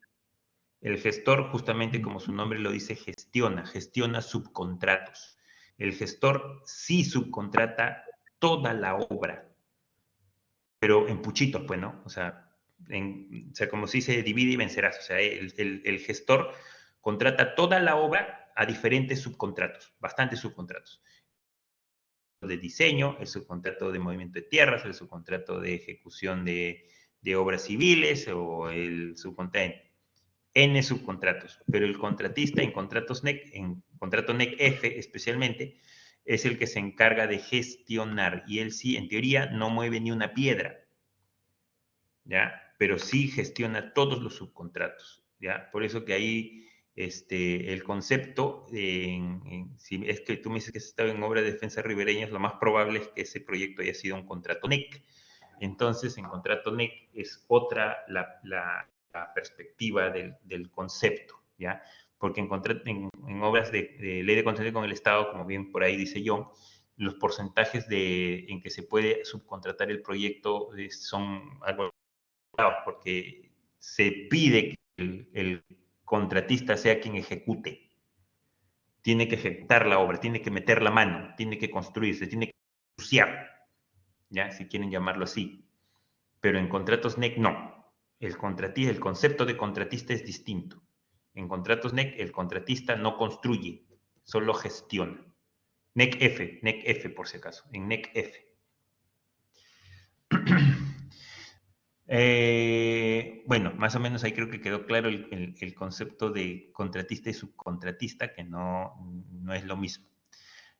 El gestor, justamente como su nombre lo dice, gestiona subcontratos. El gestor sí subcontrata toda la obra, pero en puchitos, pues, ¿no? O sea, como se dice, divide y vencerás. O sea, el gestor contrata toda la obra a diferentes subcontratos, bastantes subcontratos. De diseño, el subcontrato de movimiento de tierras, el subcontrato de ejecución de obras civiles o el subcontrato N subcontratos, pero el contratista en contratos NEC, en contrato NEC F especialmente, es el que se encarga de gestionar y él sí, en teoría, no mueve ni una piedra, ¿ya? Pero sí gestiona todos los subcontratos, ¿ya? Por eso que ahí el concepto, si es que tú me dices que has estado en obra de defensa ribereña, lo más probable es que ese proyecto haya sido un contrato NEC. Entonces, en contrato NEC es otra la perspectiva del concepto, ¿ya? Porque en obras de ley de contrato con el Estado, como bien por ahí dice John, los porcentajes en que se puede subcontratar el proyecto son algo porque se pide que el contratista sea quien ejecute. Tiene que ejecutar la obra, tiene que meter la mano, tiene que construirse, tiene que ensuciar, ¿ya? Si quieren llamarlo así. Pero en contratos NEC no. El concepto de contratista es distinto. En contratos NEC, el contratista no construye, solo gestiona. NEC F por si acaso, en NEC F. Bueno, más o menos ahí creo que quedó claro el concepto de contratista y subcontratista, que no es lo mismo.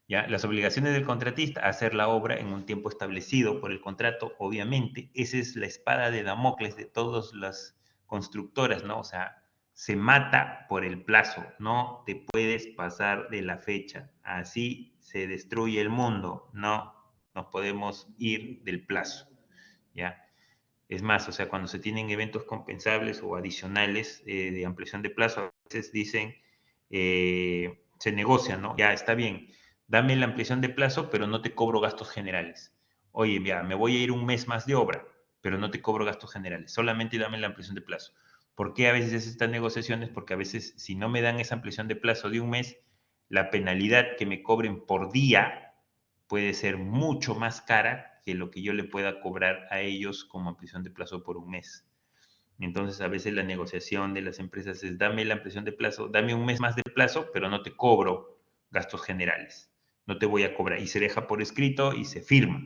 ¿Ya? Las obligaciones del contratista, hacer la obra en un tiempo establecido por el contrato, obviamente, esa es la espada de Damocles de todas las constructoras, ¿no? O sea, se mata por el plazo, no te puedes pasar de la fecha, así se destruye el mundo, no nos podemos ir del plazo, ¿ya? Es más, o sea, cuando se tienen eventos compensables o adicionales de ampliación de plazo, a veces dicen, se negocia, ¿no? Ya, está bien, dame la ampliación de plazo, pero no te cobro gastos generales. Oye, ya, me voy a ir un mes más de obra, pero no te cobro gastos generales, solamente dame la ampliación de plazo. ¿Por qué a veces es estas negociaciones? Porque a veces, si no me dan esa ampliación de plazo de un mes, la penalidad que me cobren por día puede ser mucho más cara que lo que yo le pueda cobrar a ellos como ampliación de plazo por un mes. Entonces, a veces la negociación de las empresas es, dame la ampliación de plazo, dame un mes más de plazo, pero no te cobro gastos generales. No te voy a cobrar. Y se deja por escrito y se firma.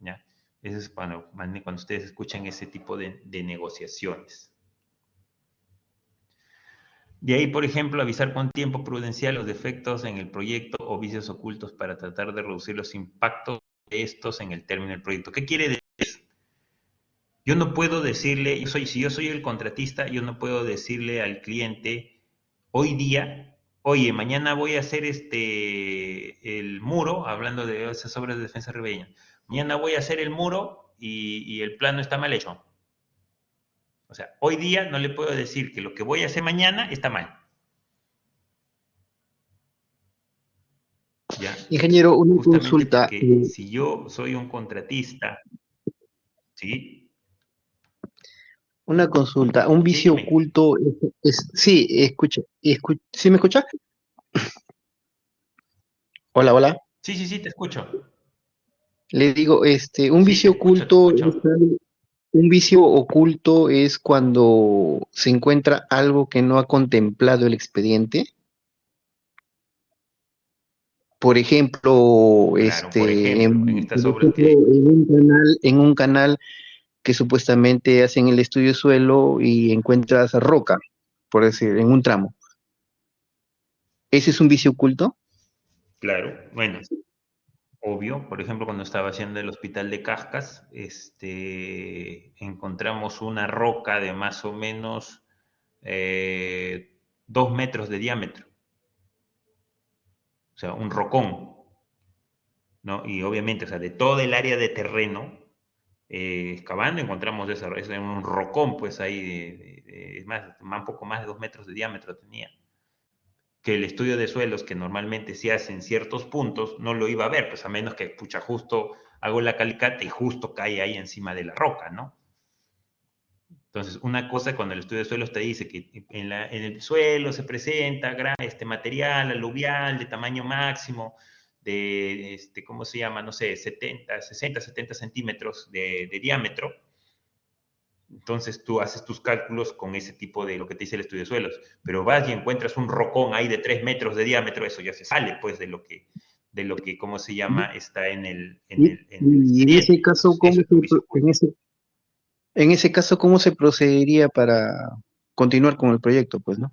¿Ya? Eso es cuando ustedes escuchan ese tipo de negociaciones. De ahí, por ejemplo, avisar con tiempo prudencial los defectos en el proyecto o vicios ocultos para tratar de reducir los impactos de estos en el término del proyecto. ¿Qué quiere decir? Yo no puedo decirle, si yo soy el contratista, yo no puedo decirle al cliente hoy día, oye, mañana voy a hacer el muro, hablando de esas obras de defensa ribereña, mañana voy a hacer el muro y el plano está mal hecho. O sea, hoy día no le puedo decir que lo que voy a hacer mañana está mal. ¿Ya? Ingeniero, una Justamente consulta. porque si yo soy un contratista, ¿sí? Una consulta. Un Sí, vicio dime. oculto sí, ¿sí me escucha? Hola, hola. Sí, te escucho. Le digo, un Sí, te vicio escucho, te oculto escucho. un vicio oculto es cuando se encuentra algo que no ha contemplado el expediente. Por ejemplo, Claro, por ejemplo, en estas por obras ejemplo, que... en un canal que supuestamente hacen el estudio de suelo y encuentras roca, por decir, en un tramo. ¿Ese es un vicio oculto? Claro, bueno, obvio, por ejemplo, cuando estaba haciendo el hospital de Cascas, encontramos una roca de más o menos 2 metros de diámetro, o sea, un rocón, ¿no? Y obviamente, o sea, de todo el área de terreno, excavando encontramos es un rocón, pues ahí, es más, un poco más de 2 metros de diámetro tenía. Que el estudio de suelos que normalmente se hace en ciertos puntos no lo iba a ver, pues a menos que, pucha, justo hago la calicata y justo cae ahí encima de la roca, ¿no? Entonces, una cosa cuando el estudio de suelos te dice que en el suelo se presenta este material aluvial de tamaño máximo, de, ¿cómo se llama? No sé, 60, 70 centímetros de diámetro. Entonces tú haces tus cálculos con ese tipo de lo que te dice el estudio de suelos, pero vas y encuentras un rocón ahí de 3 metros de diámetro, eso ya se sale pues de lo que ¿cómo se llama? Está en el Y en ese expediente. caso, Entonces, eso es un vicio oculto. en ese caso, ¿cómo se procedería para continuar con el proyecto, pues, no?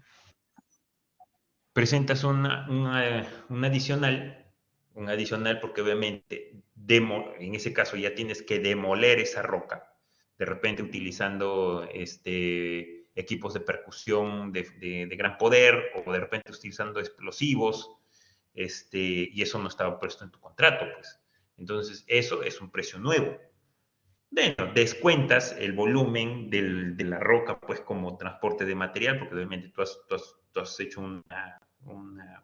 Presentas un adicional porque obviamente en ese caso ya tienes que demoler esa roca, de repente utilizando equipos de percusión de gran poder o de repente utilizando explosivos, y eso no estaba puesto en tu contrato, pues. Entonces, eso es un precio nuevo. Bueno, descuentas el volumen de la roca, pues, como transporte de material, porque obviamente tú has hecho un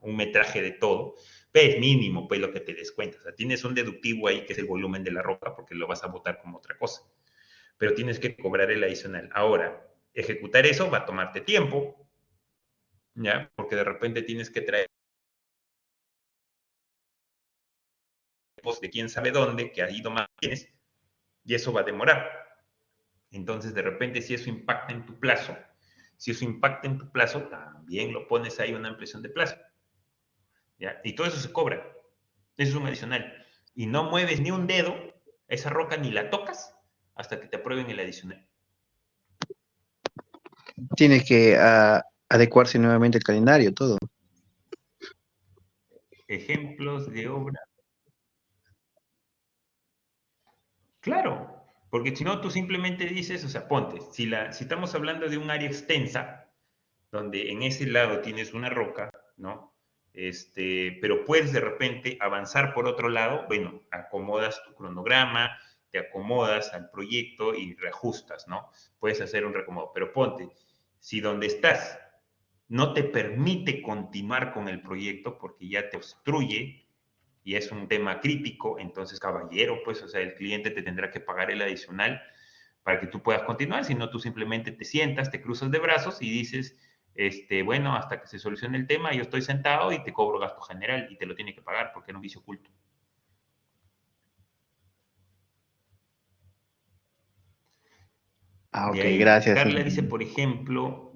metraje de todo, pero es mínimo, pues, lo que te descuentas. O sea, tienes un deductivo ahí que es el volumen de la roca, porque lo vas a botar como otra cosa. Pero tienes que cobrar el adicional. Ahora, ejecutar eso va a tomarte tiempo, ¿ya? Porque de repente tienes que traer de quién sabe dónde, que ahí nomás tienes, y eso va a demorar. Entonces, de repente, si eso impacta en tu plazo, también lo pones ahí una ampliación de plazo. ¿Ya? Y todo eso se cobra. Eso es un adicional. Y no mueves ni un dedo Esa roca ni la tocas hasta que te aprueben el adicional. Tiene que adecuarse nuevamente el calendario, todo. Ejemplos de obra. Claro, porque si no, tú simplemente dices, o sea, ponte, si estamos hablando de un área extensa, donde en ese lado tienes una roca, ¿no? Pero puedes de repente avanzar por otro lado, bueno, acomodas tu cronograma, te acomodas al proyecto y reajustas, ¿no? Puedes hacer un reacomodo, pero ponte, si donde estás no te permite continuar con el proyecto porque ya te obstruye y es un tema crítico, entonces, caballero, pues, o sea, el cliente te tendrá que pagar el adicional para que tú puedas continuar, si no tú simplemente te sientas, te cruzas de brazos y dices, bueno, hasta que se solucione el tema, yo estoy sentado y te cobro gasto general y te lo tiene que pagar porque era un vicio oculto. Ah, De ok, ahí, gracias. Carla dice, por ejemplo,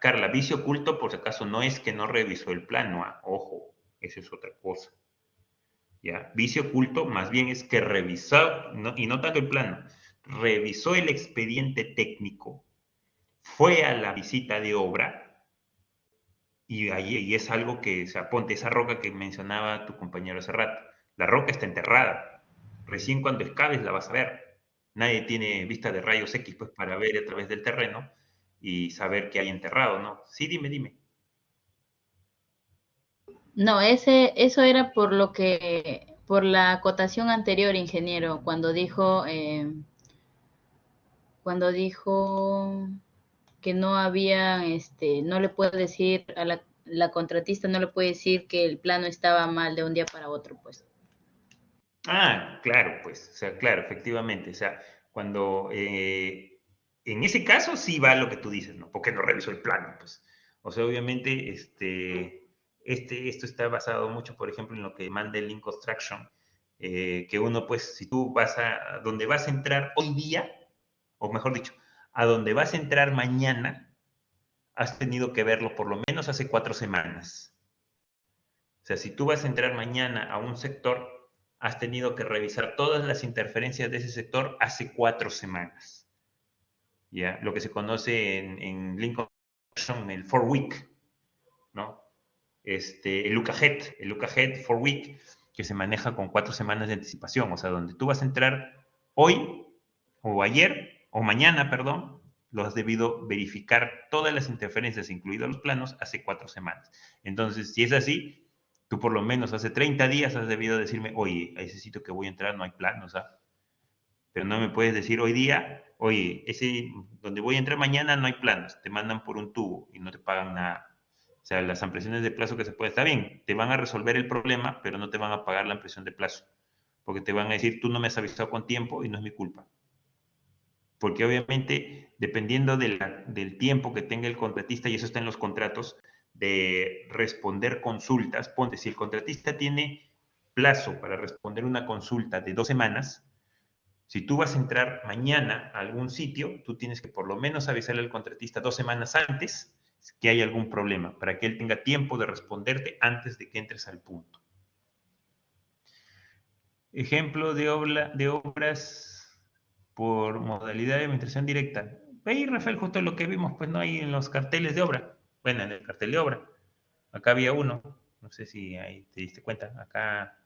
Carla, vicio oculto, por si acaso, no es que no revisó el plano, ojo, eso es otra cosa. ¿Ya? Vicio oculto más bien es que revisó, y no tanto el plano, revisó el expediente técnico, fue a la visita de obra y es algo que, o sea, ponte esa roca que mencionaba tu compañero hace rato. La roca está enterrada. Recién cuando excaves la vas a ver. Nadie tiene vista de rayos X pues, para ver a través del terreno y saber qué hay enterrado, ¿no? Sí, dime. No, eso era por la acotación anterior, ingeniero, cuando dijo que no había, no le puede decir a la contratista, no le puede decir que el plano estaba mal de un día para otro, pues. Claro, pues, o sea, claro, efectivamente, o sea, cuando en ese caso sí va lo que tú dices, ¿no? Porque no revisó el plano, pues. O sea, obviamente, esto está basado mucho, por ejemplo, en lo que manda el Link Construction, que uno, pues, si tú vas a donde vas a entrar hoy día, o mejor dicho, a donde vas a entrar mañana, has tenido que verlo por lo menos hace 4 semanas. O sea, si tú vas a entrar mañana a un sector, has tenido que revisar todas las interferencias de ese sector hace 4 semanas. ¿Ya? Lo que se conoce en Lincoln, el 4-week, ¿no? El Lucajet 4-week, que se maneja con 4 semanas de anticipación. O sea, donde tú vas a entrar hoy, o ayer, o mañana, perdón, lo has debido verificar todas las interferencias, incluidos los planos, hace 4 semanas. Entonces, si es así, tú por lo menos hace 30 días has debido decirme, oye, a ese sitio que voy a entrar no hay planos, ¿ah? Pero no me puedes decir hoy día, oye, ese donde voy a entrar mañana no hay planos, te mandan por un tubo y no te pagan nada. O sea, las ampliaciones de plazo que se puede, está bien, te van a resolver el problema, pero no te van a pagar la ampliación de plazo. Porque te van a decir, tú no me has avisado con tiempo y no es mi culpa. Porque obviamente, dependiendo del tiempo que tenga el contratista, y eso está en los contratos, de responder consultas, ponte, si el contratista tiene plazo para responder una consulta de 2 semanas, si tú vas a entrar mañana a algún sitio, tú tienes que por lo menos avisarle al contratista 2 semanas antes que hay algún problema, para que él tenga tiempo de responderte antes de que entres al punto. Ejemplo de obras por modalidad de administración directa. Ahí, Rafael, justo lo que vimos, pues no hay en los carteles de obra. Bueno, en el cartel de obra. Acá había uno. No sé si ahí te diste cuenta. Acá.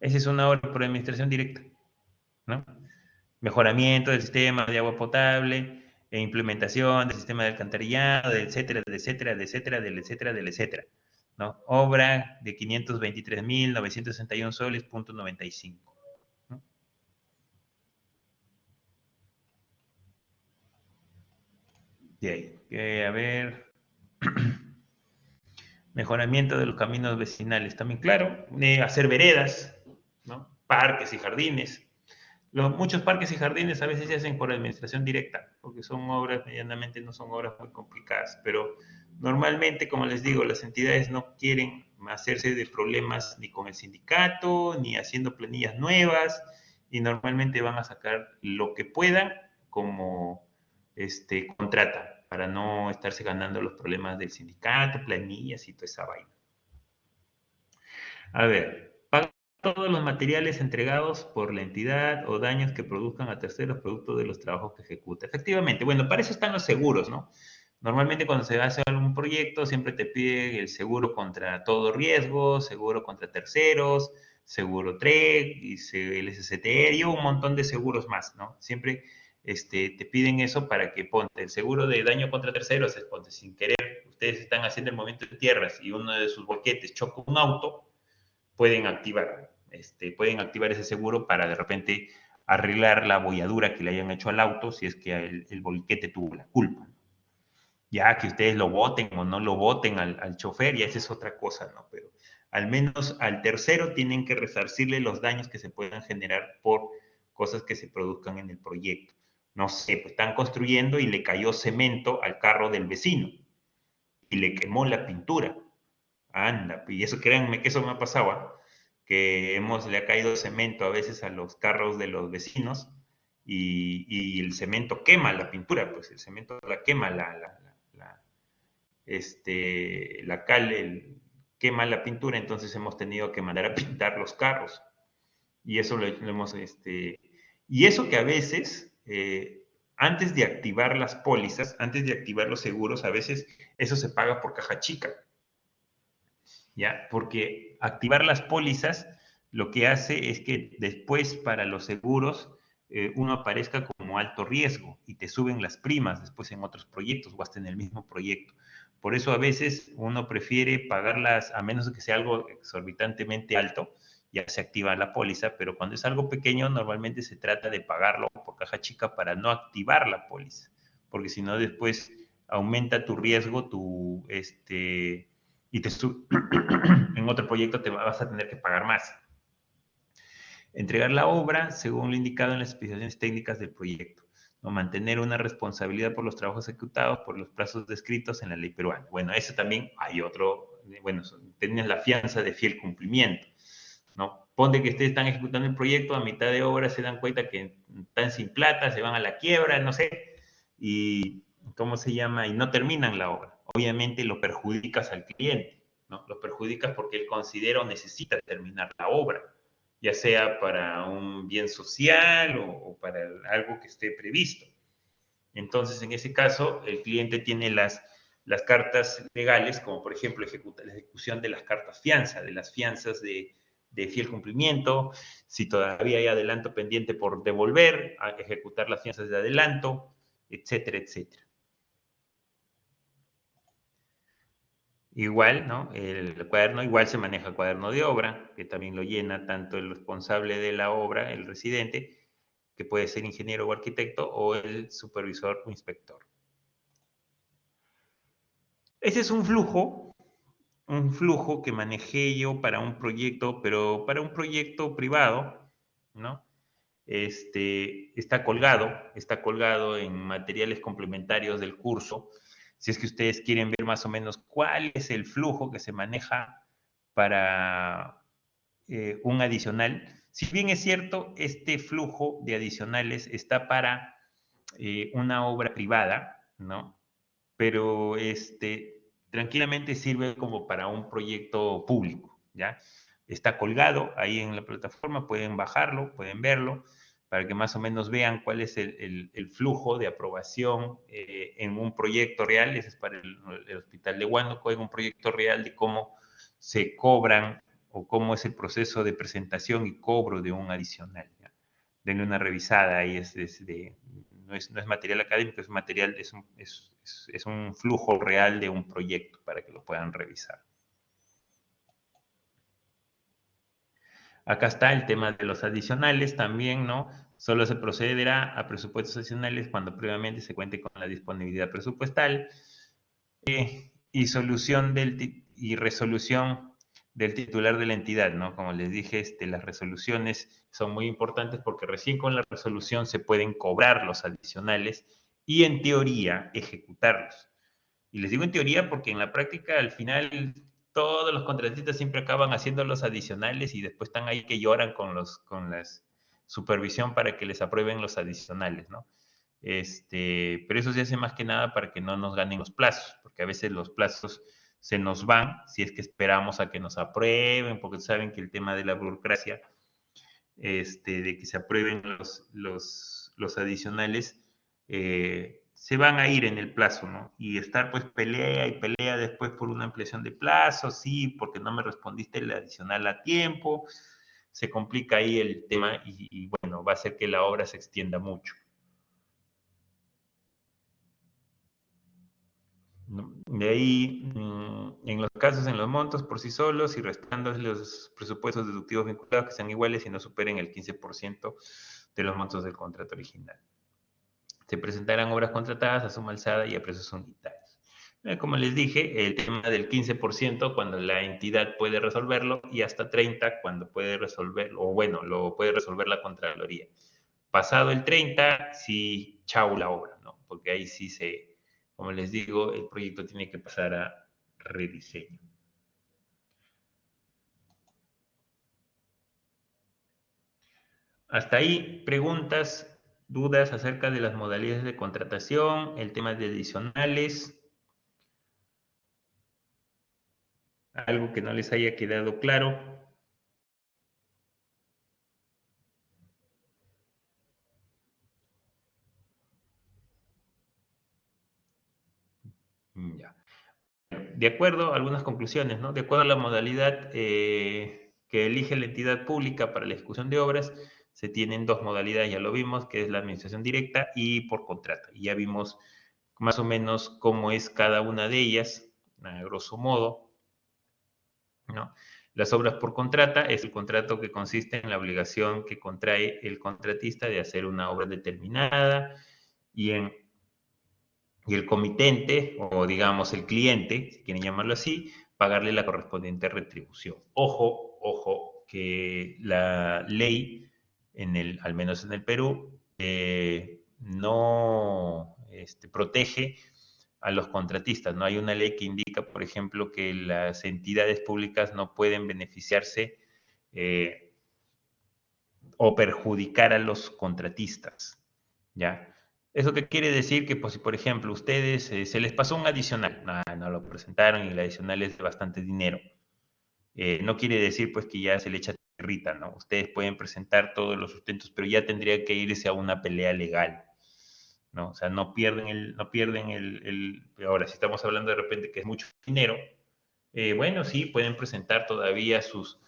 Esa es una obra por administración directa, ¿no? Mejoramiento del sistema de agua potable, e implementación del sistema de alcantarillado, etcétera, etcétera, etcétera, etcétera, etcétera, ¿no? Obra de 523.961 soles, punto 95. ¿No? De ahí, a ver, mejoramiento de los caminos vecinales, también claro, hacer veredas, ¿no? Parques y jardines. Muchos parques y jardines a veces se hacen por administración directa, porque son obras, medianamente no son obras muy complicadas, pero normalmente, como les digo, las entidades no quieren hacerse de problemas ni con el sindicato, ni haciendo planillas nuevas, y normalmente van a sacar lo que puedan como contrata, para no estarse ganando los problemas del sindicato, planillas y toda esa vaina. A ver, paga todos los materiales entregados por la entidad o daños que produzcan a terceros producto de los trabajos que ejecuta. Efectivamente, bueno, para eso están los seguros, ¿no? Normalmente cuando se hace algún proyecto siempre te piden el seguro contra todo riesgo, seguro contra terceros, seguro TREC, y el SCTR y un montón de seguros más, ¿no? Siempre te piden eso para que ponte el seguro de daño contra terceros, es ponte sin querer, ustedes están haciendo el movimiento de tierras y uno de sus boquetes choca un auto, pueden activar ese seguro para de repente arreglar la bolladura que le hayan hecho al auto si es que el volquete tuvo la culpa. Ya que ustedes lo voten o no lo voten al chofer, ya esa es otra cosa, ¿no? Pero al menos al tercero tienen que resarcirle los daños que se puedan generar por cosas que se produzcan en el proyecto. No sé, pues están construyendo y le cayó cemento al carro del vecino y le quemó la pintura. Anda, y eso créanme que eso me ha pasado, ¿eh? Que le ha caído cemento a veces a los carros de los vecinos y el cemento quema la pintura, pues el cemento la quema la cal, quema la pintura, entonces hemos tenido que mandar a pintar los carros. Y eso lo hemos, y eso que a veces, antes de activar las pólizas, antes de activar los seguros, a veces eso se paga por caja chica. ¿Ya? Porque activar las pólizas lo que hace es que después para los seguros uno aparezca como alto riesgo y te suben las primas después en otros proyectos o hasta en el mismo proyecto. Por eso a veces uno prefiere pagarlas, a menos que sea algo exorbitantemente alto, ya se activa la póliza, pero cuando es algo pequeño normalmente se trata de pagarlo por caja chica para no activar la póliza, porque si no después aumenta tu riesgo, y en otro proyecto te vas a tener que pagar más. Entregar la obra según lo indicado en las especificaciones técnicas del proyecto. ¿No? Mantener una responsabilidad por los trabajos ejecutados por los plazos descritos en la ley peruana. Bueno, eso también hay otro, bueno, tienes la fianza de fiel cumplimiento. ¿No? Ponte que ustedes están ejecutando el proyecto, a mitad de obra se dan cuenta que están sin plata, se van a la quiebra, no sé, y ¿cómo se llama? Y no terminan la obra. Obviamente lo perjudicas al cliente, ¿no? Lo perjudicas porque él considera o necesita terminar la obra, ya sea para un bien social o para algo que esté previsto. Entonces, en ese caso, el cliente tiene las cartas legales, como por ejemplo la ejecución de las cartas fianza, de las fianzas de fiel cumplimiento, si todavía hay adelanto pendiente por devolver, a ejecutar las fianzas de adelanto, etcétera, etcétera. Igual, ¿no? El cuaderno igual se maneja cuaderno de obra, que también lo llena tanto el responsable de la obra, el residente, que puede ser ingeniero o arquitecto, o el supervisor o inspector. Ese es un flujo que manejé yo para un proyecto, pero para un proyecto privado, ¿no? Está colgado en materiales complementarios del curso. Si es que ustedes quieren ver más o menos cuál es el flujo que se maneja para un adicional. Si bien es cierto, este flujo de adicionales está para una obra privada, ¿no? Pero tranquilamente sirve como para un proyecto público, ¿ya? Está colgado ahí en la plataforma, pueden bajarlo, pueden verlo, para que más o menos vean cuál es el flujo de aprobación en un proyecto real. Ese es para el Hospital de Huánuco, en un proyecto real de cómo se cobran o cómo es el proceso de presentación y cobro de un adicional, ¿ya? Denle una revisada ahí, no es material académico, es material, es un flujo real de un proyecto para que lo puedan revisar. Acá está el tema de los adicionales también, ¿no? Solo se procederá a presupuestos adicionales cuando previamente se cuente con la disponibilidad presupuestal y resolución del titular de la entidad, ¿no? Como les dije, las resoluciones son muy importantes porque recién con la resolución se pueden cobrar los adicionales y en teoría ejecutarlos. Y les digo en teoría porque en la práctica al final todos los contratistas siempre acaban haciendo los adicionales y después están ahí que lloran con la supervisión para que les aprueben los adicionales, ¿no? Pero eso se hace más que nada para que no nos ganen los plazos, porque a veces los plazos se nos van si es que esperamos a que nos aprueben, porque saben que el tema de la burocracia, de que se aprueben los adicionales, se van a ir en el plazo, ¿no? Y estar pues pelea y pelea después por una ampliación de plazo, sí, porque no me respondiste el adicional a tiempo, se complica ahí el tema y bueno, va a hacer que la obra se extienda mucho. De ahí, en los casos, en los montos por sí solos y restando los presupuestos deductivos vinculados que sean iguales y no superen el 15% de los montos del contrato original. Se presentarán obras contratadas a suma alzada y a precios unitarios. Como les dije, el tema del 15% cuando la entidad puede resolverlo y hasta 30% cuando puede resolverlo, o bueno, lo puede resolver la Contraloría. Pasado el 30, sí, chau la obra, ¿no? Porque ahí sí como les digo, el proyecto tiene que pasar a rediseño. Hasta ahí, preguntas, dudas acerca de las modalidades de contratación, el tema de adicionales, algo que no les haya quedado claro. Ya. De acuerdo a algunas conclusiones, ¿no? De acuerdo a la modalidad que elige la entidad pública para la ejecución de obras, se tienen dos modalidades, ya lo vimos, que es la administración directa y por contrato. Y ya vimos más o menos cómo es cada una de ellas, a grosso modo, ¿no? Las obras por contrata es el contrato que consiste en la obligación que contrae el contratista de hacer una obra determinada y el comitente, o digamos el cliente, si quieren llamarlo así, pagarle la correspondiente retribución. Ojo, que la ley, al menos en el Perú, no protege a los contratistas. No hay una ley que indica, por ejemplo, que las entidades públicas no pueden beneficiarse o perjudicar a los contratistas, ¿ya? ¿Eso qué quiere decir? Que, pues, si por ejemplo ustedes se les pasó un adicional, no lo presentaron y el adicional es de bastante dinero, no quiere decir pues que ya se le echa tierrita, ¿no? Ustedes pueden presentar todos los sustentos, pero ya tendría que irse a una pelea legal, ¿no? O sea, no pierden ahora, si estamos hablando de repente que es mucho dinero, bueno, sí, pueden presentar todavía sus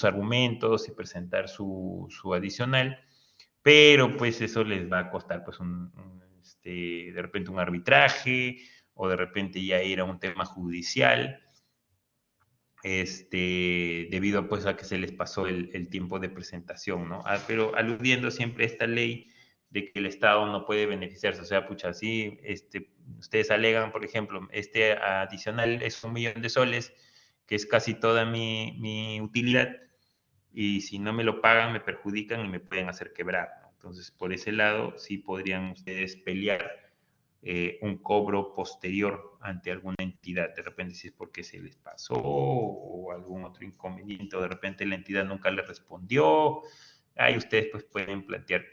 argumentos y presentar su adicional, pero pues eso les va a costar pues de repente un arbitraje o de repente ya ir a un tema judicial, debido pues a que se les pasó el tiempo de presentación, ¿no? Pero aludiendo siempre a esta ley de que el Estado no puede beneficiarse, o sea, pucha, sí, ustedes alegan, por ejemplo, este adicional es 1.000.000 de soles, que es casi toda mi utilidad, y si no me lo pagan, me perjudican y me pueden hacer quebrar, ¿no? Entonces, por ese lado, sí podrían ustedes pelear un cobro posterior ante alguna entidad, de repente si es porque se les pasó o algún otro inconveniente, o de repente la entidad nunca les respondió, ahí ustedes pues pueden plantear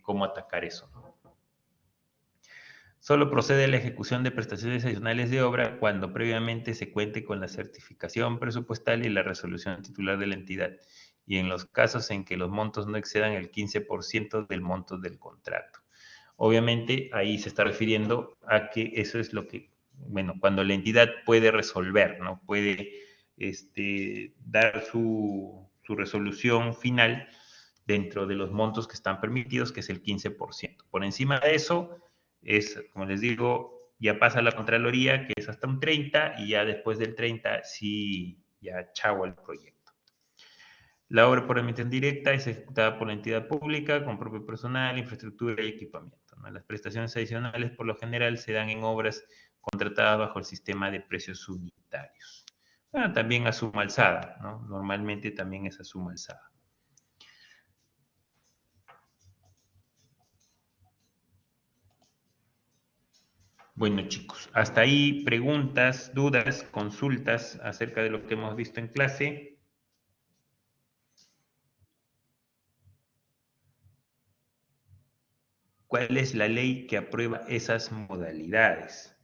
cómo atacar eso, ¿no? Solo procede la ejecución de prestaciones adicionales de obra cuando previamente se cuente con la certificación presupuestal y la resolución titular de la entidad, y en los casos en que los montos no excedan el 15% del monto del contrato. Obviamente ahí se está refiriendo a que eso es lo que, bueno, cuando la entidad puede resolver, ¿no? Puede dar su resolución final dentro de los montos que están permitidos, que es el 15%. Por encima de eso, como les digo, ya pasa la Contraloría, que es hasta un 30%, y ya después del 30%, sí, ya chavo el proyecto. La obra por emisión directa es ejecutada por la entidad pública con propio personal, infraestructura y equipamiento, ¿no? Las prestaciones adicionales por lo general se dan en obras contratadas bajo el sistema de precios unitarios. Bueno, también a suma alzada, ¿no? Normalmente también es a suma alzada. Bueno, chicos, hasta ahí preguntas, dudas, consultas acerca de lo que hemos visto en clase. ¿Cuál es la ley que aprueba esas modalidades?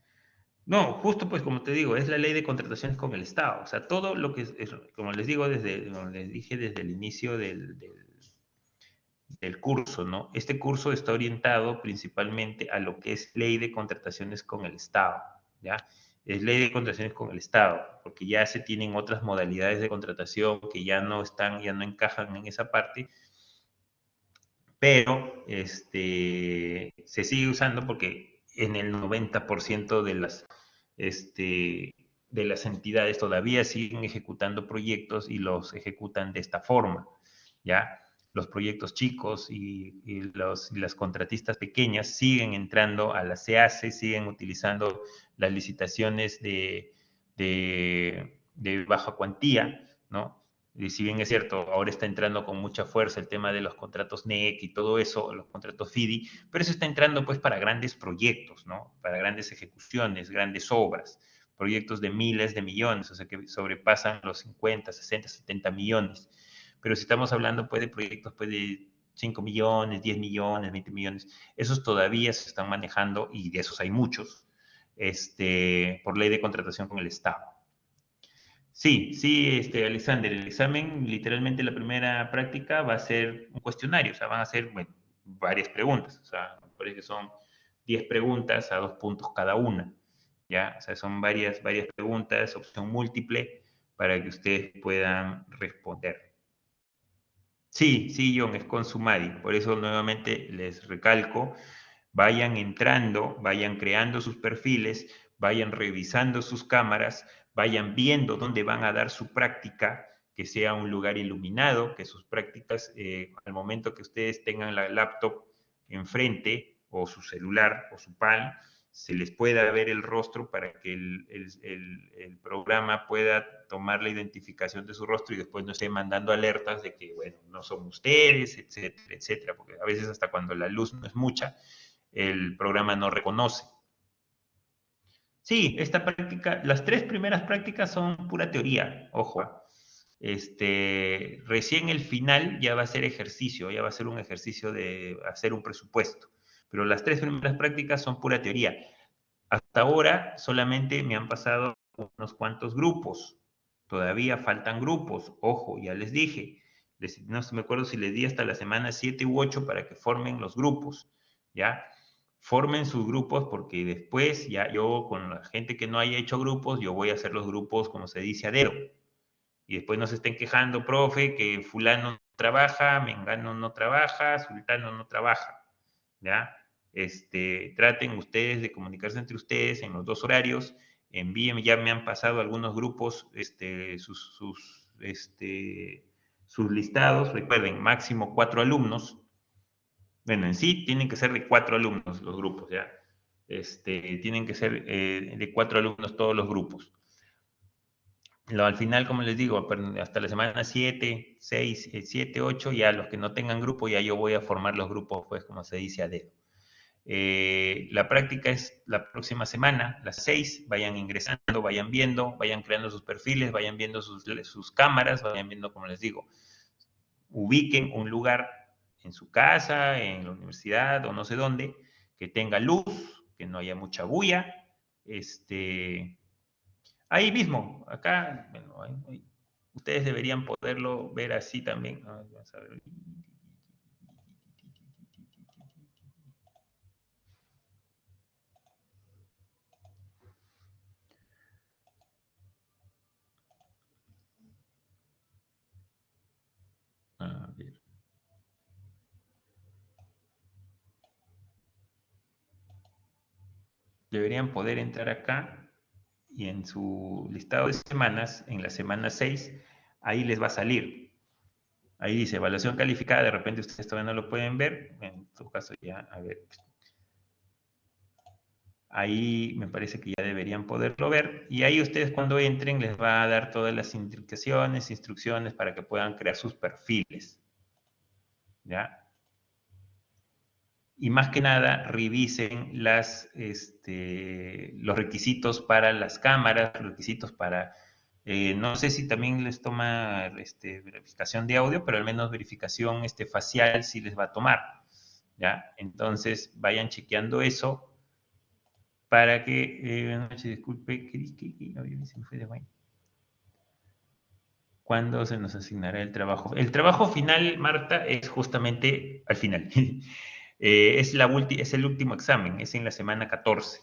No, justo pues como te digo, es la ley de contrataciones con el Estado. O sea, todo lo que como les digo como les dije desde el inicio del curso, ¿no? Este curso está orientado principalmente a lo que es ley de contrataciones con el Estado, ¿ya? Es ley de contrataciones con el Estado, porque ya se tienen otras modalidades de contratación que ya no están, ya no encajan en esa parte, pero se sigue usando porque en el 90% de las entidades todavía siguen ejecutando proyectos y los ejecutan de esta forma, ¿ya? Los proyectos chicos y las contratistas pequeñas siguen entrando a la CEACE, siguen utilizando las licitaciones de baja cuantía, ¿no? Y si bien es cierto, ahora está entrando con mucha fuerza el tema de los contratos NEC y todo eso, los contratos FIDI, pero eso está entrando pues para grandes proyectos, ¿no? Para grandes ejecuciones, grandes obras, proyectos de miles de millones, o sea que sobrepasan los 50, 60, 70 millones. Pero si estamos hablando pues de proyectos pues de 5 millones, 10 millones, 20 millones, esos todavía se están manejando y de esos hay muchos, por ley de contratación con el Estado. Sí, sí, Alexander, el examen, literalmente la primera práctica va a ser un cuestionario, o sea, van a ser, bueno, varias preguntas, o sea, me parece que son 10 preguntas a 2 puntos cada una, ¿ya? O sea, son varias preguntas, opción múltiple, para que ustedes puedan responder. Sí, sí, John, es con Sumari, por eso nuevamente les recalco, vayan entrando, vayan creando sus perfiles, vayan revisando sus cámaras, vayan viendo dónde van a dar su práctica, que sea un lugar iluminado, que sus prácticas, al momento que ustedes tengan la laptop enfrente, o su celular, o su PAL, se les pueda ver el rostro para que el programa pueda tomar la identificación de su rostro y después no esté mandando alertas de que, bueno, no son ustedes, etcétera, etcétera, porque a veces hasta cuando la luz no es mucha, el programa no reconoce. Sí, esta práctica, las 3 primeras prácticas son pura teoría, ojo. Recién el final ya va a ser ejercicio, ya va a ser un ejercicio de hacer un presupuesto, pero las 3 primeras prácticas son pura teoría. Hasta ahora solamente me han pasado unos cuantos grupos, todavía faltan grupos, ojo, ya les dije, no me acuerdo si les di hasta la semana 7 u 8 para que formen los grupos, ¿ya? Formen sus grupos porque después ya yo con la gente que no haya hecho grupos, yo voy a hacer los grupos como se dice a dedo. Y después no se estén quejando, profe, que fulano no trabaja, mengano no trabaja, sultano no trabaja, ¿ya? Traten ustedes de comunicarse entre ustedes en los 2 horarios, envíenme, ya me han pasado algunos grupos, sus listados, recuerden, máximo 4 alumnos, bueno, en sí tienen que ser de 4 alumnos los grupos, ¿ya? Tienen que ser de 4 alumnos todos los grupos. Al final, como les digo, hasta la semana 7, 6, 7, 8, ya los que no tengan grupo, ya yo voy a formar los grupos, pues, como se dice a dedo. La práctica es la próxima semana, las 6, vayan ingresando, vayan viendo, vayan creando sus perfiles, vayan viendo sus cámaras, vayan viendo, como les digo, ubiquen un lugar en su casa, en la universidad o no sé dónde, que tenga luz, que no haya mucha bulla, ahí mismo, acá, bueno, ustedes deberían poderlo ver así también. Vamos a ver. A ver. Deberían poder entrar acá y en su listado de semanas, en la semana 6, ahí les va a salir. Ahí dice evaluación calificada, de repente ustedes todavía no lo pueden ver, en tu caso ya, a ver. Ahí me parece que ya deberían poderlo ver. Y ahí ustedes cuando entren les va a dar todas las indicaciones, instrucciones para que puedan crear sus perfiles. ¿Ya? Y más que nada, revisen los requisitos para las cámaras, los requisitos para, no sé si también les toma verificación de audio, pero al menos verificación facial sí les va a tomar. ¿Ya? Entonces, vayan chequeando eso para que, buenas noches, disculpe, ¿qué se me fue de vaina? ¿Cuándo se nos asignará el trabajo? El trabajo final, Marta, es justamente al final. Es el último examen, es en la semana 14,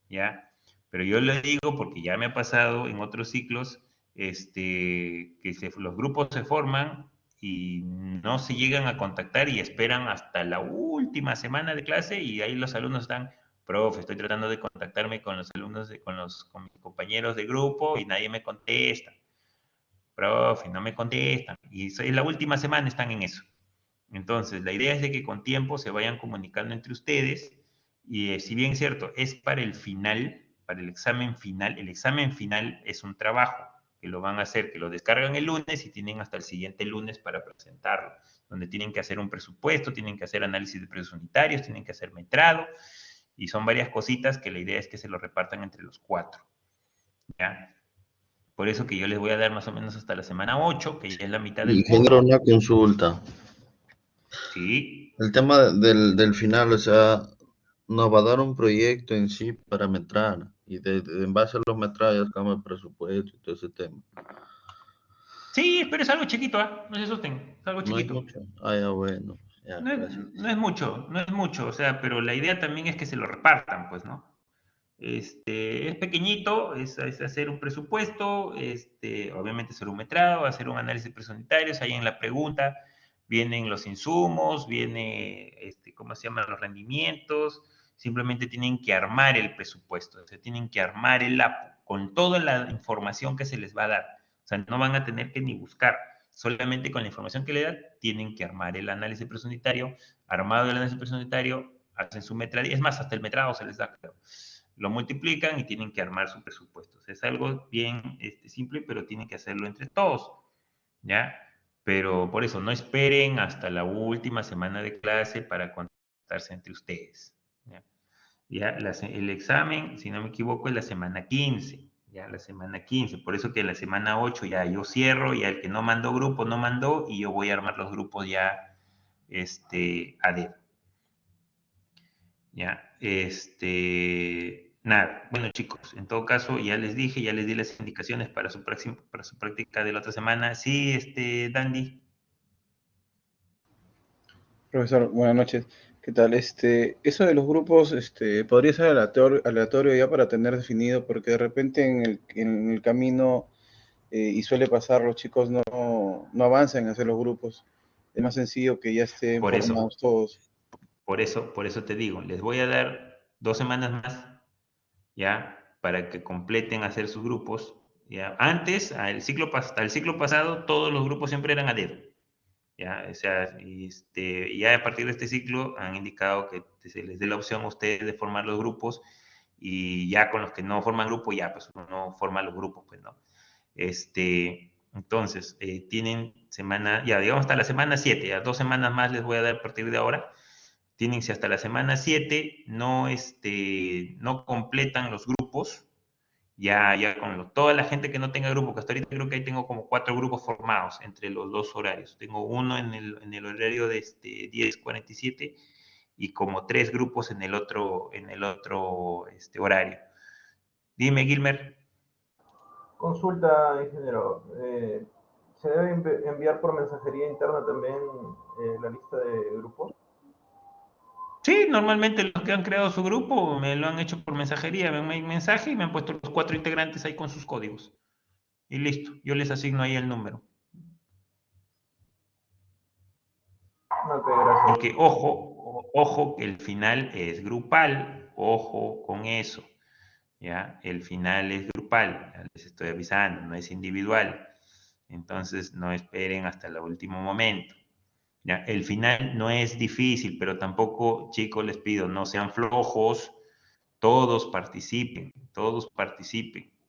¿ya? Pero yo le digo, porque ya me ha pasado en otros ciclos, los grupos se forman y no se llegan a contactar y esperan hasta la última semana de clase y ahí los alumnos están, profe, estoy tratando de contactarme con los alumnos, con mis compañeros de grupo y nadie me contesta. Profe, no me contestan. Y es la última semana están en eso. Entonces, la idea es de que con tiempo se vayan comunicando entre ustedes y si bien es cierto, es para el final, para el examen final es un trabajo que lo van a hacer, que lo descargan el lunes y tienen hasta el siguiente lunes para presentarlo, donde tienen que hacer un presupuesto, tienen que hacer análisis de precios unitarios, tienen que hacer metrado y son varias cositas que la idea es que se lo repartan entre los 4, ¿ya? Por eso que yo les voy a dar más o menos hasta la semana 8, que ya es la mitad del Ingeniero, curso. una consulta. Sí. El tema del final, o sea, nos va a dar un proyecto en sí para metrar y en base a los metrajes sacamos el presupuesto y todo ese tema. Sí, pero es algo chiquito, ¿ah? No se asusten, es algo No es chiquito. mucho. Ah, ya bueno. Ya, No es, gracias. no es mucho, o sea, pero la idea también es que se lo repartan, pues, ¿no? Es pequeñito, es hacer un presupuesto, obviamente hacer un metrado, hacer un análisis presupuestarios, ahí en la pregunta vienen los insumos, viene, ¿cómo se llaman? Los rendimientos, simplemente tienen que armar el presupuesto, o sea, tienen que armar el APO con toda la información que se les va a dar, o sea, no van a tener que ni buscar, solamente con la información que le dan, tienen que armar el análisis presupuestario, armado el análisis presupuestario, hacen su metrado, es más, hasta el metrado se les da, creo. Lo multiplican y tienen que armar su presupuesto. O sea, es algo bien simple, pero tienen que hacerlo entre todos, ¿ya? Pero por eso, no esperen hasta la última semana de clase para contactarse entre ustedes, ¿ya? El examen, si no me equivoco, es la semana 15, ya la semana 15. Por eso que la semana 8 ya yo cierro, ya el que no mandó grupo no mandó y yo voy a armar los grupos ya a dedo. Ya, nada, bueno chicos, en todo caso ya les dije, ya les di las indicaciones para su práctica de la otra semana. Sí, Dandy. Profesor, buenas noches. ¿Qué tal? Eso de los grupos, podría ser aleatorio ya para tener definido, porque de repente en el camino, y suele pasar, los chicos no avanzan en hacer los grupos. Es más sencillo que ya estén Por eso, formados todos. por eso te digo, les voy a dar 2 semanas más, ya, para que completen hacer sus grupos. Ya, antes, hasta el ciclo pasado, todos los grupos siempre eran a dedo. Ya, o sea, ya a partir de este ciclo han indicado que se les dé la opción a ustedes de formar los grupos y ya con los que no forman grupo, ya pues uno no forma los grupos, pues no. Entonces, tienen semana, ya digamos hasta la semana 7, ya 2 semanas más les voy a dar a partir de ahora. Tienen si hasta la semana 7 no completan los grupos, ya con toda la gente que no tenga grupo, que hasta ahorita creo que ahí tengo como 4 grupos formados entre los 2 horarios. Tengo uno en el horario de 10:47 y como 3 grupos en el otro horario. Dime, Gilmer. Consulta, ingeniero. ¿Se debe enviar por mensajería interna también la lista de grupos? Sí, normalmente los que han creado su grupo me lo han hecho por mensajería, me han mensaje y me han puesto los 4 integrantes ahí con sus códigos. Y listo, yo les asigno ahí el número. Ok, gracias. Porque ojo, que el final es grupal, ojo con eso, ¿ya? El final es grupal, les estoy avisando, no es individual. Entonces no esperen hasta el último momento. ¿Ya? El final no es difícil, pero tampoco, chicos, les pido, no sean flojos, todos participen,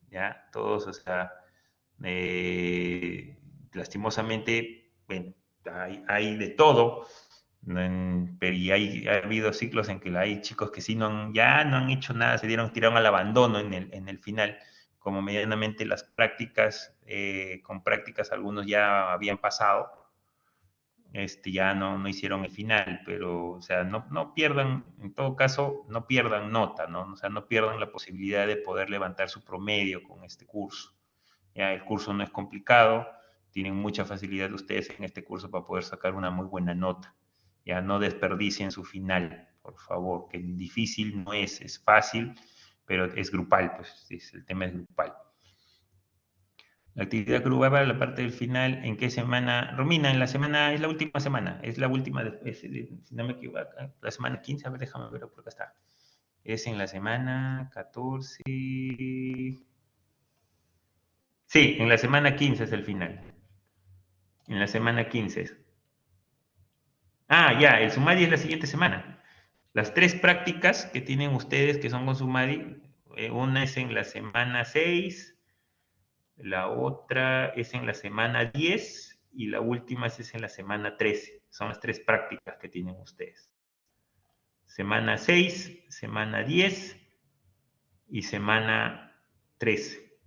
¿ya? Todos, o sea, lastimosamente, bueno, hay de todo, pero ha habido ciclos en que hay chicos que sí ya no han hecho nada, tiraron al abandono en el final, como medianamente las prácticas, con prácticas algunos ya habían pasado, ya no hicieron el final, pero, o sea, no pierdan, en todo caso, no pierdan nota, ¿no? O sea, no pierdan la posibilidad de poder levantar su promedio con este curso. Ya, el curso no es complicado, tienen mucha facilidad ustedes en este curso para poder sacar una muy buena nota. Ya, no desperdicien su final, por favor, que difícil no es fácil, pero es grupal, pues, el tema es grupal. La actividad grupal para la parte del final, ¿en qué semana? Romina, en la semana, es la última semana, es la última, si no me equivoco, la semana 15, a ver, déjame ver, por acá está. Es en la semana 14. Sí, en la semana 15 es el final. En la semana 15 es. Ah, ya, el Sumari es la siguiente semana. Las 3 prácticas que tienen ustedes que son con Sumari, una es en la semana 6, la otra es en la semana 10 y la última es en la semana 13. Son las 3 prácticas que tienen ustedes. Semana 6, semana 10 y semana 13.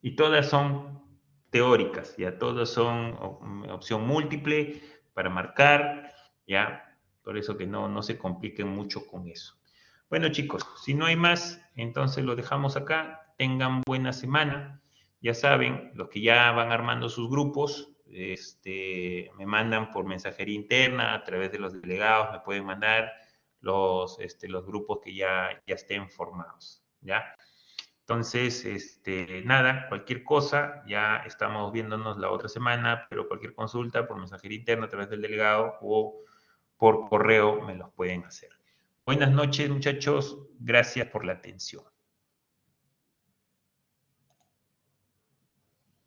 Y todas son teóricas, ya todas son opción múltiple para marcar, ya, por eso que no se compliquen mucho con eso. Bueno, chicos, si no hay más, entonces lo dejamos acá. Tengan buena semana. Ya saben, los que ya van armando sus grupos, me mandan por mensajería interna, a través de los delegados, me pueden mandar los grupos que ya estén formados, ¿ya? Entonces, nada, cualquier cosa, ya estamos viéndonos la otra semana, pero cualquier consulta por mensajería interna a través del delegado o por correo me los pueden hacer. Buenas noches, muchachos. Gracias por la atención.